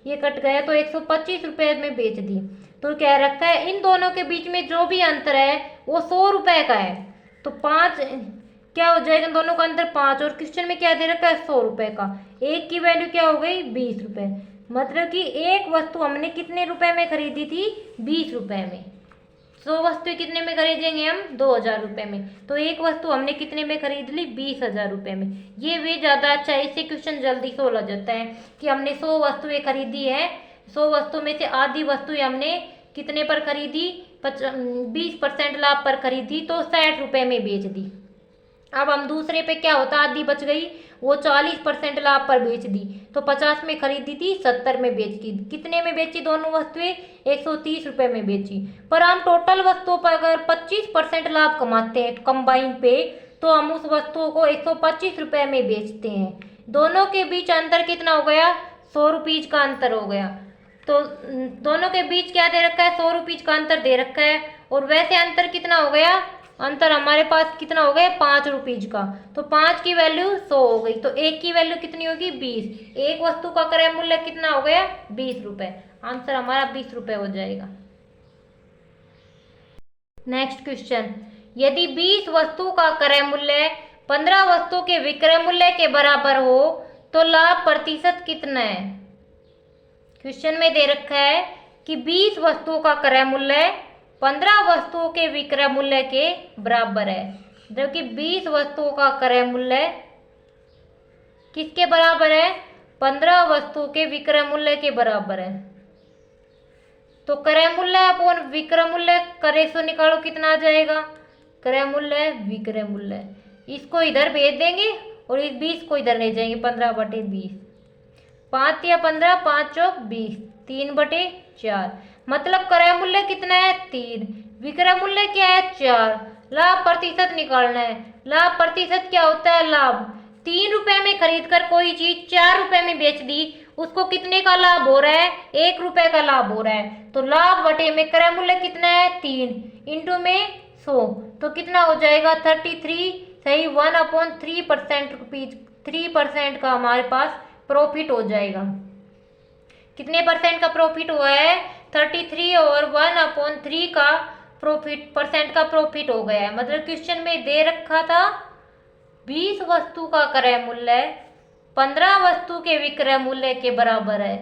ये कट गया तो 125 रुपए में बेच दी। तो क्या रखा है इन दोनों के बीच में जो भी अंतर है वो 100 रुपए का है तो 5 क्या हो जाएगा, दोनों का अंतर 5 और क्वेश्चन में क्या दे रखा है 100 रुपए का, एक की वैल्यू क्या हो गई 20 रुपए, मतलब कि एक वस्तु हमने कितने रुपए में खरीदी थी 20 रुपए में। 100 वस्तु कितने में खरीदेंगे हम 2000 रुपए में, तो एक वस्तु हमने कितने में खरीद ली 20,000 रुपए में। ये वे ज़्यादा अच्छा है, इससे क्वेश्चन जल्दी सोल्व हो जाता है कि हमने 100 वस्तुएं खरीदी है, 100 वस्तु में से आधी वस्तुएं हमने कितने पर खरीदी 20% लाभ पर खरीदी तो 60 रुपए में बेच दी। अब हम दूसरे पे क्या होता आधी बच गई वो 40% लाभ पर बेच दी तो 50 में खरीदी थी 70 में बेच दी। कितने में बेची दोनों वस्तुएं 130 रुपए में बेची। पर हम टोटल वस्तुओं पर अगर 25% लाभ कमाते हैं कंबाइन पे तो हम उस वस्तुओं को 125 रुपए में बेचते हैं। दोनों के बीच अंतर कितना हो गया 100 रुपीज का अंतर हो गया। तो दोनों के बीच क्या दे रखा है 100 रुपीज का अंतर दे रखा है और वैसे अंतर कितना हो गया अंतर हमारे पास कितना हो गया 5 रुपीज का। तो 5 की वैल्यू 100 हो गई, तो 1 की वैल्यू कितनी होगी 20। एक वस्तु का क्रय मूल्य कितना हो गया 20 रुपए। आंसर हमारा 20 रुपए हो जाएगा। नेक्स्ट क्वेश्चन, यदि 20 वस्तु का क्रय मूल्य 15 वस्तु के विक्रय मूल्य के बराबर हो तो लाभ प्रतिशत कितना है। क्वेश्चन में दे रखा है कि 20 वस्तुओं का क्रय मूल्य 15 वस्तुओं के विक्रय मूल्य के बराबर है, जबकि 20 वस्तुओं का क्रय मूल्य किसके बराबर है 15 वस्तुओं के विक्रय मूल्य के बराबर है। तो क्रय मूल्य अपॉन विक्रय मूल्य का रेशो निकालो, कितना आ जाएगा क्रय मूल्य विक्रय मूल्य। इसको इधर भेज देंगे और इस 20 को इधर ले जाएंगे 15/20। 5 या 15, 5 चौक 20, 3/4। मतलब क्रय मूल्य कितना है 3, विक्रय मूल्य क्या है 4। लाभ प्रतिशत निकालना है। लाभ प्रतिशत क्या होता है लाभ। 3 रुपए में खरीद कर कोई चीज 4 रुपए में बेच दी, उसको कितने का लाभ हो रहा है 1 रुपए का लाभ हो रहा है। तो लाभ बटे में क्रय मूल्य कितना है 3 इंटू में 100, तो कितना हो जाएगा 33। सही 1/3% रुपीज 3% का हमारे पास प्रॉफिट हो जाएगा। कितने परसेंट का प्रॉफिट हुआ है 33 और 1/3 का परसेंट का प्रॉफिट हो गया है। मतलब क्वेश्चन में दे रखा था 20 वस्तु का क्रय मूल्य 15 वस्तु के विक्रय मूल्य के बराबर है,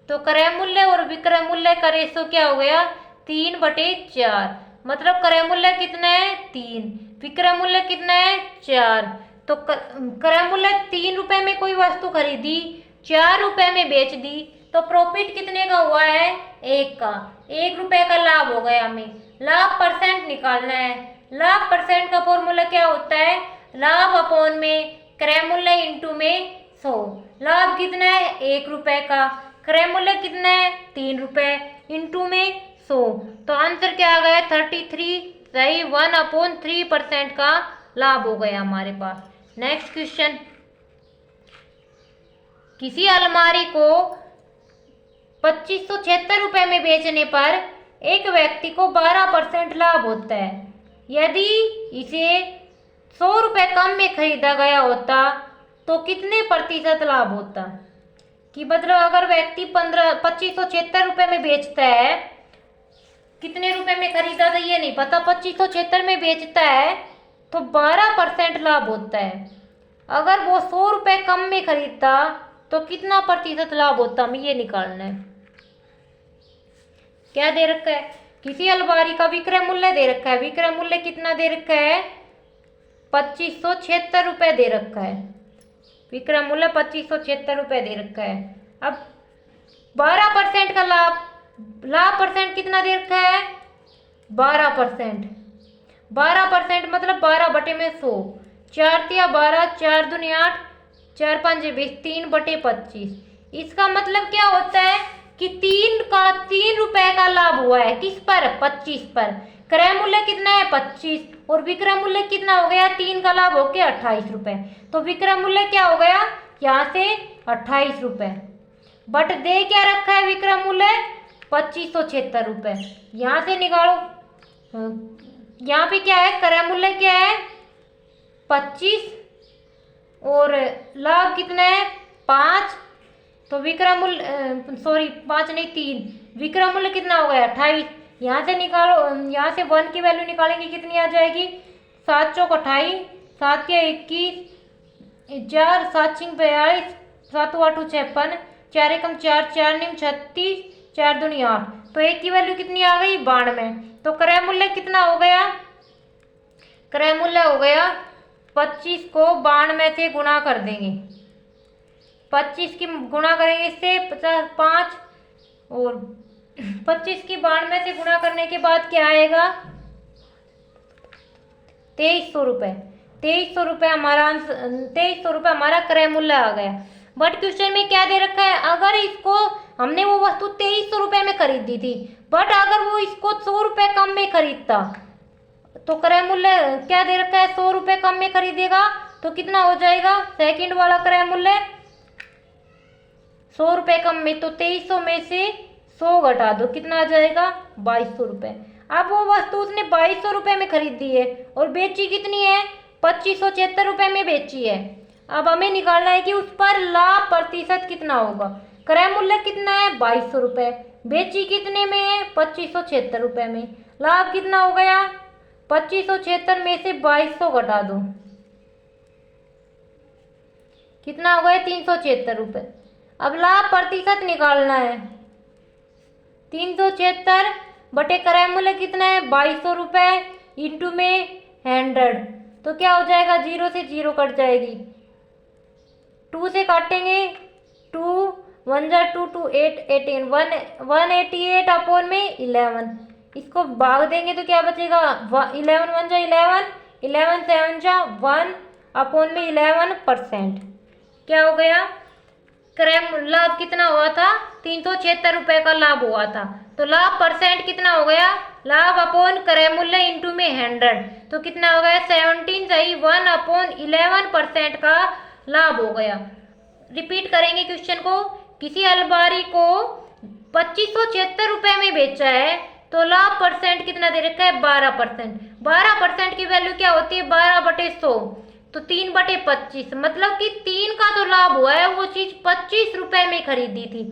तो क्रय मूल्य और विक्रय मूल्य का रेशो क्या हो गया 3/4। मतलब क्रय मूल्य कितना है 3, विक्रय मूल्य कितना है 4। तो क्रय मूल्य 3 रुपए में कोई वस्तु खरीदी 4 रुपए में बेच दी, तो प्रॉफिट कितने का हुआ है 1 का। 1 रुपए का लाभ हो गया। हमें लाभ परसेंट निकालना है। लाभ परसेंट का फॉर्मूला क्या होता है लाभ अपॉन में क्रय मूल्य इंटू में 100। लाभ कितना है 1 रुपए का, क्रय मूल्य कितना है 3 रुपए इंटू में 100। तो आंसर क्या आ गया 33। सही 1/3% का लाभ हो गया हमारे पास। नेक्स्ट क्वेश्चन, किसी अलमारी को 2576 रुपए में बेचने पर एक व्यक्ति को 12% लाभ होता है। यदि इसे 100 रुपए कम में खरीदा गया होता तो कितने प्रतिशत लाभ होता। कि मतलब अगर व्यक्ति 2576 रुपए में बेचता है, कितने रुपए में खरीदा था ये नहीं पता, 2576 में बेचता है तो 12% लाभ होता है। अगर वो 100 रुपए कम में खरीदता तो कितना प्रतिशत लाभ होता, हमें ये निकालना है। क्या दे रखा है किसी अलमारी का विक्रय मूल्य दे रखा है। विक्रय मूल्य कितना दे रखा है 2576 रुपए दे रखा है। विक्रय मूल्य 2576 रुपए दे रखा है। अब 12% का लाभ परसेंट कितना दे रखा है 12%। 12% मतलब 12/100। 4×12, 4×2 8, 4×5 20, 3/25। इसका मतलब क्या होता है कि 3 रुपए का लाभ हुआ है किस पर 25 पर। क्रय मूल्य कितना है 25 और विक्रय मूल्य कितना हो गया 3 का लाभ हो गया 28 रुपए। तो विक्रय मूल्य क्या हो गया यहाँ से 28 रुपए, बट दे क्या रखा है विक्रय मूल्य 2576 रुपए। यहाँ से निकालो, यहाँ पे क्या है क्रय मूल्य क्या है 25 और लाभ कितना है 5। तो विक्रय मूल्य 5 नहीं 3, विक्रय मूल्य कितना हो गया 28। यहाँ से निकालो, यहाँ से 1 की वैल्यू निकालेंगे कितनी आ जाएगी 7 चौक 28, 7 या 21, 4 7 6 42, 7 8 56, 4 एकम 4, 4 9 36, 4 2 8। तो 1 की वैल्यू कितनी आ गई 92। तो क्रय मूल्य कितना हो गया, क्रय मूल्य हो गया 25 को 92 से गुणा कर देंगे। 25 की गुणा करेंगे इससे 5 और 25 की 92 से गुणा करने के बाद क्या आएगा 2300 रुपये। 2300 रुपये हमारा 2300 रुपये हमारा क्रय मूल्य आ गया। बट क्वेश्चन में क्या दे रखा है, अगर इसको हमने वो वस्तु 2300 रुपये में खरीदी थी, बट अगर वो इसको 100 रुपये कम में खरीदता तो क्रय मूल्य क्या दे रखा है 100 रुपये कम में खरीदेगा तो कितना हो जाएगा सेकंड वाला क्रय मूल्य 100 रुपये कम में, तो 2300 में से 100 घटा दो कितना आ जाएगा 2200 रुपये। अब वो वस्तु उसने 2200 रुपये में खरीदी है और बेची कितनी है, 2576 रुपये में बेची है। अब हमें निकालना है कि उस पर लाभ प्रतिशत कितना होगा। क्रय मूल्य कितना है, 2200 रुपये, बेची कितने में है, 2576 रुपये में। लाभ कितना हो गया, 2576 में से 2200 घटा दो, कितना हो गया, 376 रुपये। अब लाभ प्रतिशत निकालना है, 376 बटे क्रय मूल्य कितना है, 2200 रुपये इंटू में 100, तो क्या हो जाएगा, 0 से 0 कट जाएगी, 2 से काटेंगे, 2 1 जा 2 2 8 18 188 अपॉन में 11, इसको भाग देंगे तो क्या बचेगा, 11 1 जा 11, 11 7 जा 1 अपॉन में 11%। क्या हो गया, क्रय लाभ कितना हुआ था, 376 रुपये का लाभ हुआ था। तो लाभ परसेंट कितना हो गया, लाभ अपॉन क्रय मूल्य इंटू में 100, तो कितना हो गया, 17 सही 1 अपॉन 11% का लाभ हो गया। रिपीट करेंगे क्वेश्चन को, किसी अलमारी को 2576 रुपये में बेचा है तो लाभ परसेंट कितना दे रखा है, 12%। 12% की वैल्यू क्या होती है, 12/100, तो 3/25, मतलब कि 3 का तो लाभ हुआ है, वो चीज 25 रुपये में खरीदी थी,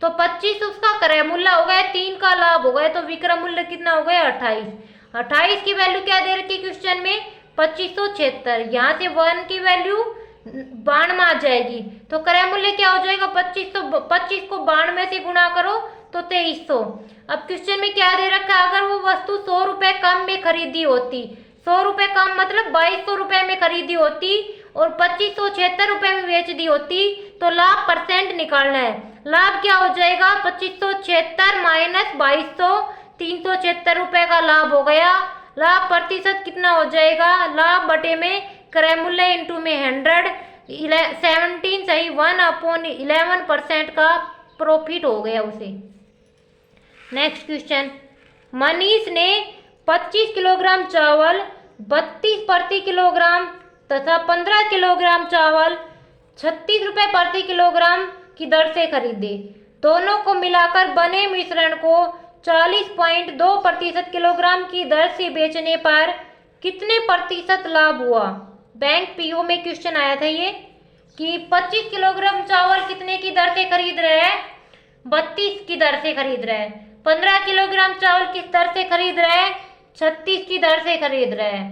तो 25 उसका क्रय मूल्य हो गया, 3 का लाभ हो गया, तो विक्रय मूल्य कितना हो गया, 28। 28 की वैल्यू क्या दे रखी क्वेश्चन में, 2576, यहाँ से 1 की वैल्यू 92 में आ जाएगी, तो क्रय मूल्य क्या हो जाएगा, 25 को 92 से गुणा करो तो 2300। अब क्वेश्चन में क्या दे रखा है, अगर वो वस्तु 100 रुपये कम में खरीदी होती, 100 रुपये कम मतलब 2200 रुपये में खरीदी होती और 2576 रुपये में बेच दी होती, तो लाभ परसेंट निकालना है। लाभ क्या हो जाएगा, 2576 माइनस 2200, 376 रुपये का लाभ हो गया। लाभ प्रतिशत कितना हो जाएगा, लाभ बटे में क्रय मूल्य इंटू में 100, 17 सही 1 अपॉन 11% का प्रॉफिट हो गया उसे। नेक्स्ट क्वेश्चन, मनीष ने 25 किलोग्राम चावल 32 प्रति किलोग्राम तथा 15 किलोग्राम चावल 36 रुपये प्रति किलोग्राम की दर से खरीदे। दोनों को मिलाकर बने मिश्रण को 40.2% किलोग्राम की दर से बेचने पर कितने प्रतिशत लाभ हुआ। बैंक पीओ में क्वेश्चन आया था ये कि 25 किलोग्राम चावल कितने की दर से खरीद रहे हैं, 32 की दर से खरीद रहे हैं। 15 किलोग्राम चावल किस दर से खरीद रहे हैं, 36 की दर से खरीद रहे हैं।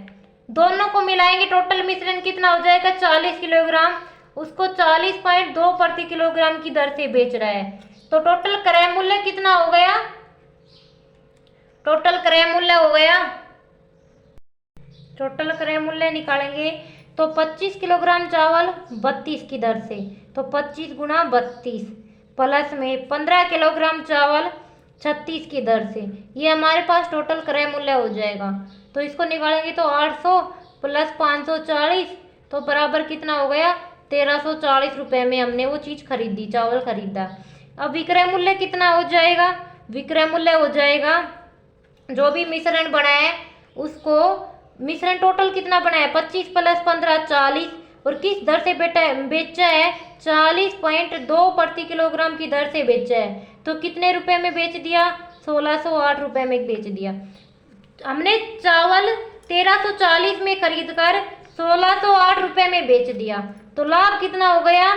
दोनों को मिलाएंगे टोटल मिश्रण कितना हो जाएगा, 40 किलोग्राम, उसको 40.2 प्रति किलोग्राम की दर से बेच रहा है। तो टोटल क्रय मूल्य कितना हो गया, टोटल क्रय मूल्य हो गया, टोटल क्रय मूल्य निकालेंगे तो 25 किलोग्राम चावल 32 की दर से, तो 25 गुणा 32 प्लस में 15 किलोग्राम चावल 36 की दर से, ये हमारे पास टोटल क्रय मूल्य हो जाएगा। तो इसको निकालेंगे तो 800 प्लस 540, तो बराबर कितना हो गया, 1340 रुपये में हमने वो चीज़ खरीदी, चावल खरीदा। अब विक्रय मूल्य कितना हो जाएगा, विक्रय मूल्य हो जाएगा जो भी मिश्रण बना है उसको, मिश्रण टोटल कितना बना है, 25 प्लस 15 40, और किस दर से बेचा है, 40.2 प्रति किलोग्राम की दर से बेचा है। तो कितने रुपए में बेच दिया, 1608 रुपये में बेच दिया। हमने चावल 1340 में खरीद कर 1608 रुपये में बेच दिया, तो लाभ कितना हो गया,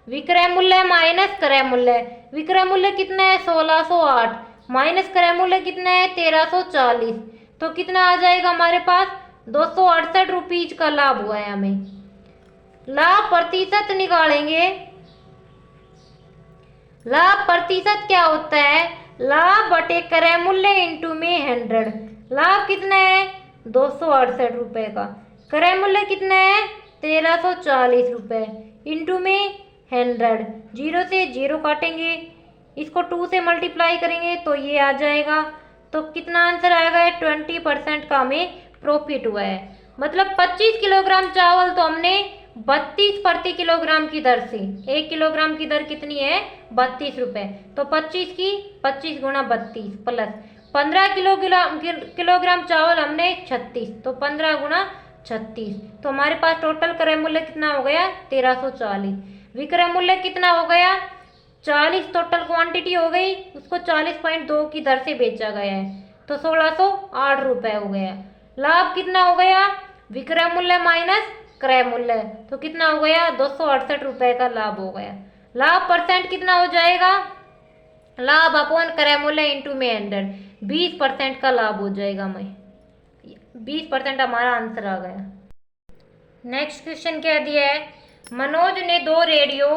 विक्रय मूल्य माइनस क्रय मूल्य। विक्रय मूल्य कितना है, 1608 माइनस क्रय मूल्य कितना है, 1340, तो कितना आ जाएगा हमारे पास, 268 रुपीज का लाभ हुआ है हमें। लाभ प्रतिशत निकालेंगे, लाभ प्रतिशत क्या होता है, लाभ बटे क्रय मूल्य इंटू में 100। लाभ कितना है, 268 रुपये का, क्रय मूल्य कितना है, 1340 रुपये इंटू में 100, 0 से 0 काटेंगे, इसको 2 से मल्टीप्लाई करेंगे तो ये आ जाएगा। तो कितना आंसर आएगा, 20% का हमें प्रॉफिट हुआ है। मतलब 25 किलोग्राम चावल तो हमने 32 प्रति किलोग्राम की दर से, 1 किलोग्राम की दर कितनी है, 32 रुपये, तो 25 की 25 गुणा 32 प्लस 15 किलोग्राम चावल हमने 36, तो 15 गुणा 36, तो हमारे पास टोटल क्रय मूल्य कितना हो गया, 1340। विक्रय मूल्य कितना हो गया, 40 टोटल क्वांटिटी हो गई, उसको 40.2 की दर से बेचा गया है। तो 1608 रुपये हो गया। लाभ कितना हो गया, विक्रय मूल्य माइनस क्रय मूल्य, तो कितना हो गया 268 रुपये का लाभ हो गया। लाभ परसेंट कितना हो जाएगा, लाभ अपॉन क्रय मूल्य इंटू में 100, 20% का लाभ हो जाएगा। 20% हमारा आंसर आ गया। नेक्स्ट क्वेश्चन क्या दिया है, मनोज ने 2 रेडियो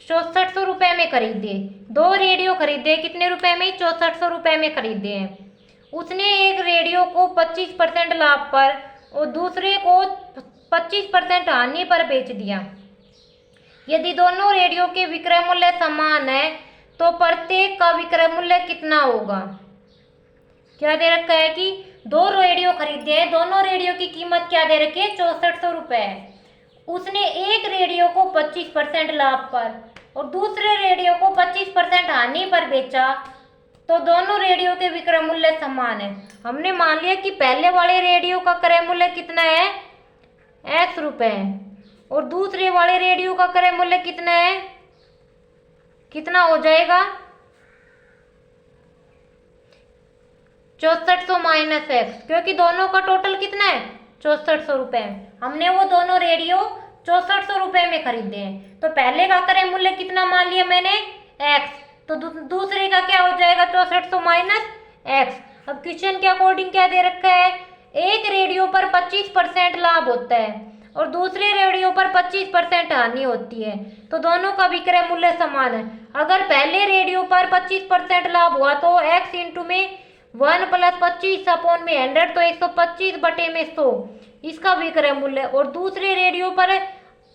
6400 रुपये में खरीदे। 2 रेडियो खरीदे, कितने रुपए में, 6400 रुपये में खरीदे हैं। उसने एक रेडियो को 25% लाभ पर और दूसरे को 25% हानि पर बेच दिया। यदि दोनों रेडियो के विक्रय मूल्य समान है तो प्रत्येक का विक्रय मूल्य कितना होगा। क्या दे रखा है कि 2 रेडियो खरीदे हैं, दोनों रेडियो की कीमत क्या दे रखी है, 6400 रुपये है। उसने एक रेडियो को 25% लाभ पर और दूसरे रेडियो को 25% हानि पर बेचा, तो दोनों रेडियो के विक्रय मूल्य समान है। हमने मान लिया कि पहले वाले रेडियो का क्रय मूल्य कितना है, x रुपये है, और दूसरे वाले रेडियो का क्रय मूल्य कितना है, कितना हो जाएगा 6400 माइनस x, क्योंकि दोनों का टोटल कितना है 6400 रुपये। हमने वो दोनों रेडियो 6400 रुपये में खरीदे हैं, तो पहले का क्रय मूल्य कितना मान लिया मैंने x, तो दूसरे का क्या हो जाएगा 6400 माइनस x। अब क्वेश्चन के अकॉर्डिंग क्या दे रखा है, एक रेडियो पर 25% लाभ होता है और दूसरे रेडियो पर 25% हानि होती है, तो दोनों का विक्रय मूल्य समान है। अगर पहले रेडियो पर 25% लाभ हुआ तो x इंटू में 1 + 25 अपॉन में 100, तो 125 बटे में 100 इसका विक्रय मूल्य। और दूसरे रेडियो पर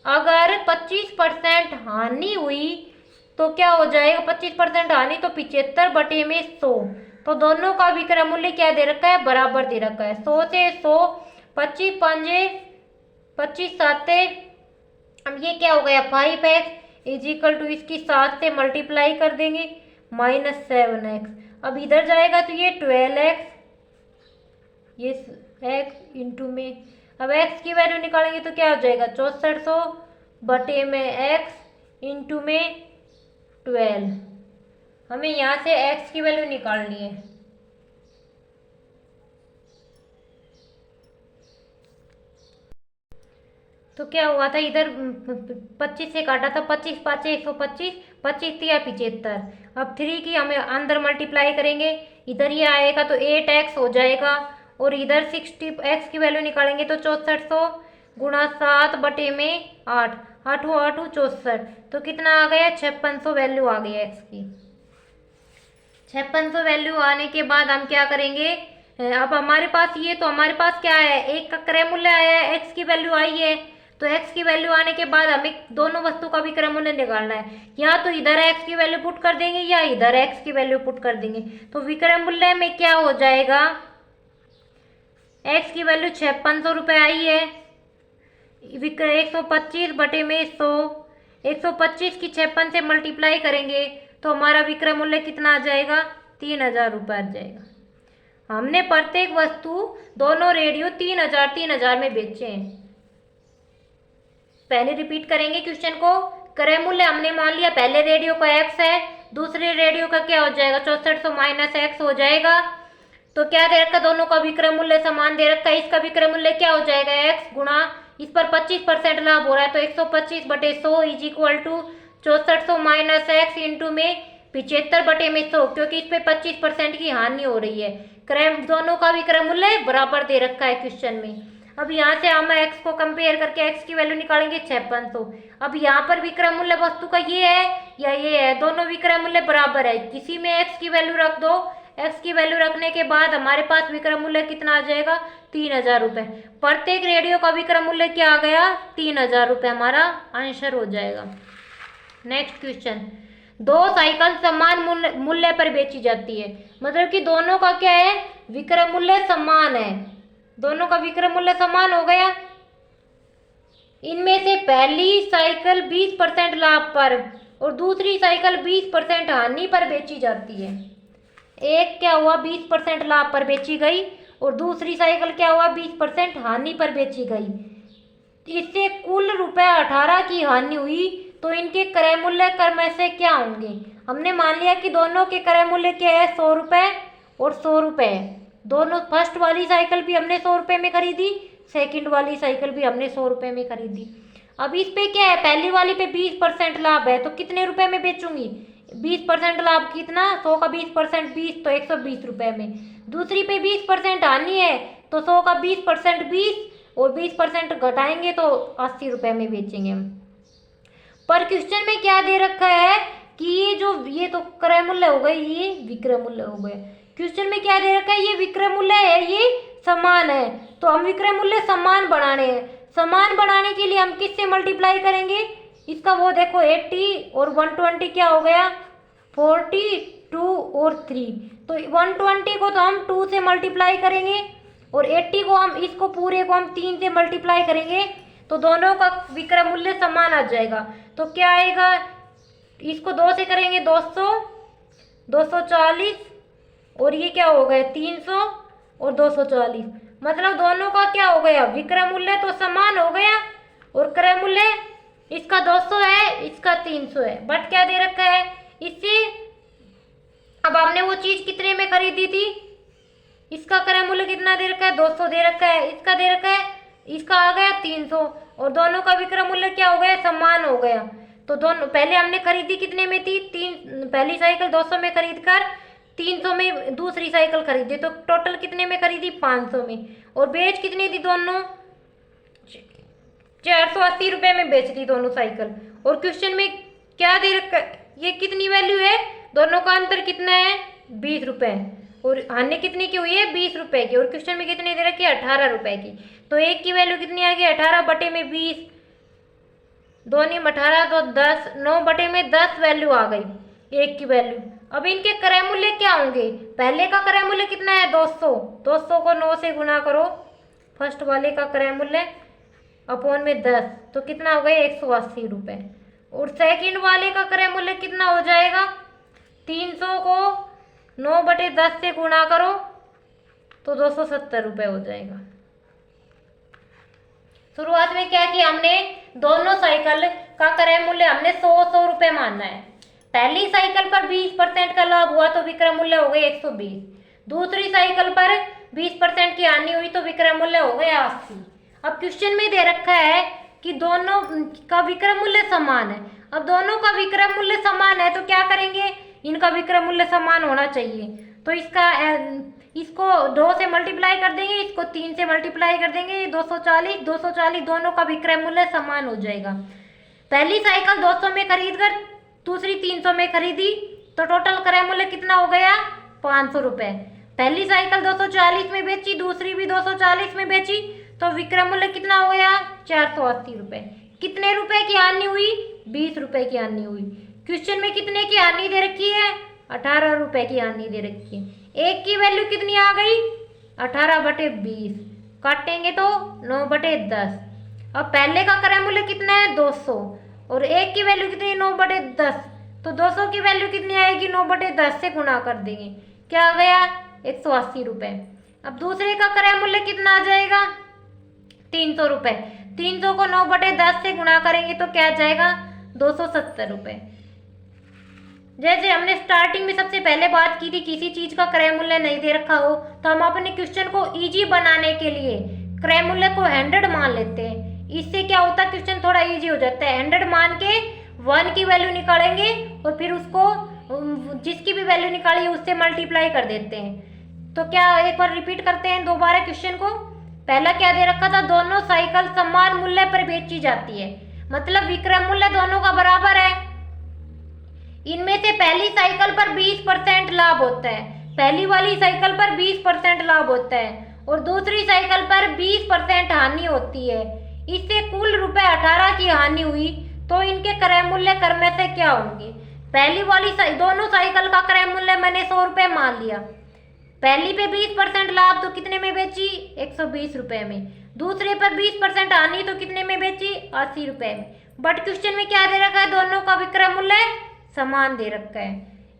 अगर 25% हानि हुई तो क्या हो जाएगा, 25% हानि तो 75 बटे में 100, तो दोनों का विक्रय मूल्य क्या दे रखा है, बराबर दे रखा है। 100 से 100, 25 पंजे 25 साते, अब ये क्या हो गया 5x इज इक्वल टू इसकी 7 से मल्टीप्लाई कर देंगे -7x। अब इधर जाएगा तो ये 12x, ये x इंटू में, अब x की वैल्यू निकालेंगे तो क्या हो जाएगा 6400 बटे में x इंटू में 12। हमें यहाँ से x की वैल्यू निकालनी है। तो क्या हुआ था, इधर 25 से काटा था, 25 5 125, 25 तिया 75। अब 3 की हमें अंदर मल्टीप्लाई करेंगे, इधर ये आएगा तो 8x हो जाएगा, और इधर 60x की वैल्यू निकालेंगे तो 6400 गुणा 7 बटे में 8, 8 64, तो कितना आ गया 5600 वैल्यू आ गई x की। 5600 वैल्यू आने के बाद हम क्या करेंगे, अब हमारे पास ये, तो हमारे पास क्या है, एक का क्रय मूल्य आया है, x की वैल्यू आई है, तो x की वैल्यू आने के बाद हमें दोनों वस्तु का विक्रय मूल्य निकालना है। या तो इधर x की वैल्यू पुट कर देंगे या इधर x की वैल्यू पुट कर देंगे, तो विक्रय मूल्य में क्या हो जाएगा, x की वैल्यू 5600 रुपये आई है, विक्रय 125 बटे में 100, 125 की 56 से मल्टीप्लाई करेंगे तो हमारा विक्रय मूल्य कितना आ जाएगा 3000 रुपये आ जाएगा। हमने प्रत्येक वस्तु दोनों रेडियो 3000 में बेचे हैं। पहले रिपीट करेंगे क्वेश्चन को, क्रय मूल्य हमने मान लिया पहले रेडियो का x है, दूसरे रेडियो का क्या हो जाएगा 6400 माइनस x हो जाएगा, तो क्या दे रखा, दोनों का विक्रय मूल्य समान दे रखा है। इसका विक्रय मूल्य क्या हो जाएगा x गुणा, इस पर 25% लाभ हो रहा है तो 125 बटे 100 is equal to 6400 minus x into में 75 बटे में 100, क्योंकि इस पे 25% की हानि हो रही है। क्रय दोनों का विक्रय मूल्य बराबर दे रखा है क्वेश्चन में। अब यहाँ से हम x को कंपेयर करके x की वैल्यू निकालेंगे 5600। अब यहाँ पर विक्रय मूल्य वस्तु का ये है या ये है, दोनों विक्रय मूल्य बराबर है, किसी में x की वैल्यू रख दो। x की वैल्यू रखने के बाद हमारे पास विक्रय मूल्य कितना आ जाएगा 3000 रुपये। प्रत्येक रेडियो का विक्रय मूल्य क्या आ गया 3000 रुपये, हमारा आंसर हो जाएगा। नेक्स्ट क्वेश्चन, 2 साइकिल समान मूल्य पर बेची जाती है, मतलब कि दोनों का क्या है विक्रय मूल्य समान है, दोनों का विक्रय मूल्य समान हो गया। इनमें से पहली साइकिल 20% लाभ पर और दूसरी साइकिल 20% हानि पर बेची जाती है। एक क्या हुआ 20% लाभ पर बेची गई और दूसरी साइकिल क्या हुआ 20% हानि पर बेची गई। इससे कुल ₹18 की हानि हुई, तो इनके क्रय मूल्य क्रम से क्या होंगे। हमने मान लिया कि दोनों के क्रय मूल्य क्या है 100 रुपये और 100 रुपये। दोनों, फर्स्ट वाली साइकिल भी हमने 100 रुपये में खरीदी, सेकंड वाली साइकिल भी हमने 100 रुपये में खरीदी। अब इस पे क्या है, पहली वाली पे 20% लाभ है, तो कितने रुपए में बेचूंगी? 20% लाभ कितना, 100 का 20% 20, तो 120 रुपये में। दूसरी पे 20% हानि है, तो 100 का 20% 20 और 20% घटाएंगे तो 80 रुपये में बेचेंगे हम। पर क्वेश्चन में क्या दे रखा है कि ये तो क्रय मूल्य हो गए, ये विक्रय मूल्य हो गए। क्वेश्चन में क्या दे रखा है, ये विक्रय मूल्य है, ये समान है, तो हम विक्रय मूल्य समान बनाने हैं। समान बनाने के लिए हम किससे मल्टीप्लाई करेंगे? इसका वो देखो 80 और 120 क्या हो गया, 42 और 3, तो 120 को तो हम 2 से मल्टीप्लाई करेंगे और 80 को हम, इसको पूरे को हम 3 से मल्टीप्लाई करेंगे, तो दोनों का विक्रय मूल्य समान आ जाएगा। तो क्या आएगा, इसको 2 से करेंगे 200, 240 और ये क्या हो गया 300 और 240, मतलब दोनों का क्या हो गया, विक्रय मूल्य तो समान हो गया और क्रय मूल्य इसका 200 है, इसका 300 है। बट क्या दे रखा है इससे, अब हमने वो चीज कितने में खरीदी थी, इसका क्रय मूल्य कितना दे रखा है, 200 दे रखा है, इसका दे रखा है, इसका आ गया 300 और दोनों का विक्रय मूल्य क्या हो गया, समान हो गया। तो दोनों, पहले हमने खरीदी कितने में थी, पहली साइकिल 200 में खरीद कर 300 में दूसरी साइकिल खरीदी, तो टोटल कितने में खरीदी, 500 में, और बेच कितनी थी, दोनों 480 रुपये में बेच दी दोनों साइकिल। और क्वेश्चन में क्या दे रखा है, ये कितनी वैल्यू है, दोनों का अंतर कितना है, 20 रुपये, और हानि कितने की हुई है, 20 रुपये की, और क्वेश्चन में कितने दे रखी है, 18 रुपये की। तो एक की वैल्यू कितनी आ गई, 18 बटे में 20, 2 × 18 तो 10, 9 बटे में 10 वैल्यू आ गई एक की वैल्यू। अब इनके क्रय मूल्य क्या होंगे, पहले का क्रय मूल्य कितना है, 200, 200 को 9 से गुना करो, फर्स्ट वाले का क्रय मूल्य अपॉन में 10, तो कितना हो गया 180 रुपये। और सेकंड वाले का क्रय मूल्य कितना हो जाएगा, 300 को 9 बटे 10 से गुणा करो तो 270 रुपये हो जाएगा। शुरुआत में क्या किया हमने, दोनों साइकिल का क्रय मूल्य हमने 100 रुपये मानना है। पहली साइकिल पर 20% का लाभ हुआ तो विक्रय मूल्य हो गए 120, दूसरी साइकिल पर 20% की हानि हुई तो विक्रय मूल्य हो गया 80। अब क्वेश्चन में दे रखा है कि दोनों का विक्रय मूल्य समान है। अब दोनों का विक्रय मूल्य समान है तो क्या करेंगे, इनका विक्रय मूल्य समान होना चाहिए, तो इसको 2 से मल्टीप्लाई कर देंगे, इसको 3 से मल्टीप्लाई कर देंगे, 240 240 दोनों का विक्रय मूल्य समान हो जाएगा। पहली साइकिल 200 में खरीद कर दूसरी 300 में खरीदी तो टोटल क्रय मूल्य कितना हो गया, 500 रुपये। पहली साइकिल 240 में बेची, दूसरी भी 240 में बेची, तो विक्रय मूल्य कितना हो गया, 480 रुपये। कितने रुपए की हानि हुई, 20 रुपये की हानि हुई। क्वेश्चन में कितने की हानि दे रखी है, 18 रुपये की हानि दे रखी है। एक की वैल्यू कितनी आ गई, 18 बटे 20, काटेंगे तो 9 बटे 10। अब पहले का क्रय मूल्य कितना है, 200, और एक की वैल्यू कितनी है, 9 बटे 10, तो 200 की वैल्यू कितनी आएगी, 9 बटे 10 से गुणा कर देंगे, क्या आ गया 180 रुपये। अब दूसरे का क्रय मूल्य कितना आ जाएगा, 300 रुपये। 300 को 9 बटे 10 से गुणा करेंगे तो क्या आ जाएगा, 270 रुपये। जैसे हमने स्टार्टिंग में सबसे पहले बात की थी, किसी चीज का क्रय मूल्य नहीं दे रखा हो तो हम अपने क्वेश्चन को इजी बनाने के लिए क्रय मूल्य को 100 मान लेते हैं। इससे क्या होता है, क्वेश्चन थोड़ा इजी हो जाता है। 100 मान के 1 की वैल्यू निकालेंगे और फिर उसको जिसकी भी वैल्यू निकाली उससे मल्टीप्लाई कर देते हैं। तो क्या, एक बार रिपीट करते हैं दोबारा क्वेश्चन को। पहला क्या दे रखा था, दोनों साइकिल समान मूल्य पर बेची जाती है, मतलब विक्रय मूल्य दोनों का बराबर है। इनमें से पहली साइकिल पर 20% लाभ होता है, पहली वाली साइकिल पर 20% लाभ होता है और दूसरी साइकिल पर 20% हानि होती है। इससे कुल रुपए 18 की हानि हुई, तो इनके क्रय मूल्य क्रम से क्या होंगे। पहली वाली दोनों साइकिल का क्रय मूल्य मैंने 100 रुपये मान लिया। पहली पे 20% लाभ तो कितने में बेची, 120 रुपये में। दूसरे पर 20% हानि तो कितने में बेची, 80 रुपये में। बट क्वेश्चन में क्या दे रखा है, दोनों का विक्रय मूल्य समान दे रखा है।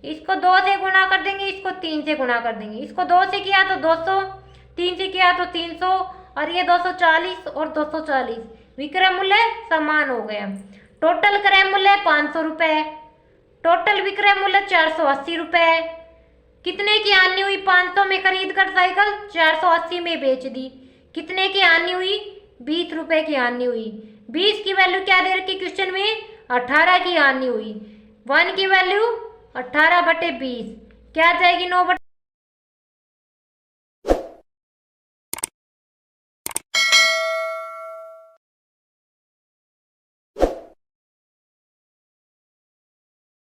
इसको 2 से गुणा कर देंगे, इसको 3 से गुणा कर देंगे। इसको 2 से किया तो 200, 3 से किया तो 300 और ये 240 और 240, विक्रय मूल्य समान हो गया। टोटल क्रय मूल्य 500 रुपये, टोटल विक्रय मूल्य 480 रुपये। कितने की आनी हुई 500 में खरीद कर साइकिल 480 में बेच दी। कितने की आनी हुई? 20 रुपए की आनी हुई। 20 की वैल्यू क्या दे रखी क्वेश्चन में? 18 की आनी हुई। 1 की वैल्यू 18/20 क्या आ जाएगी? 9/18।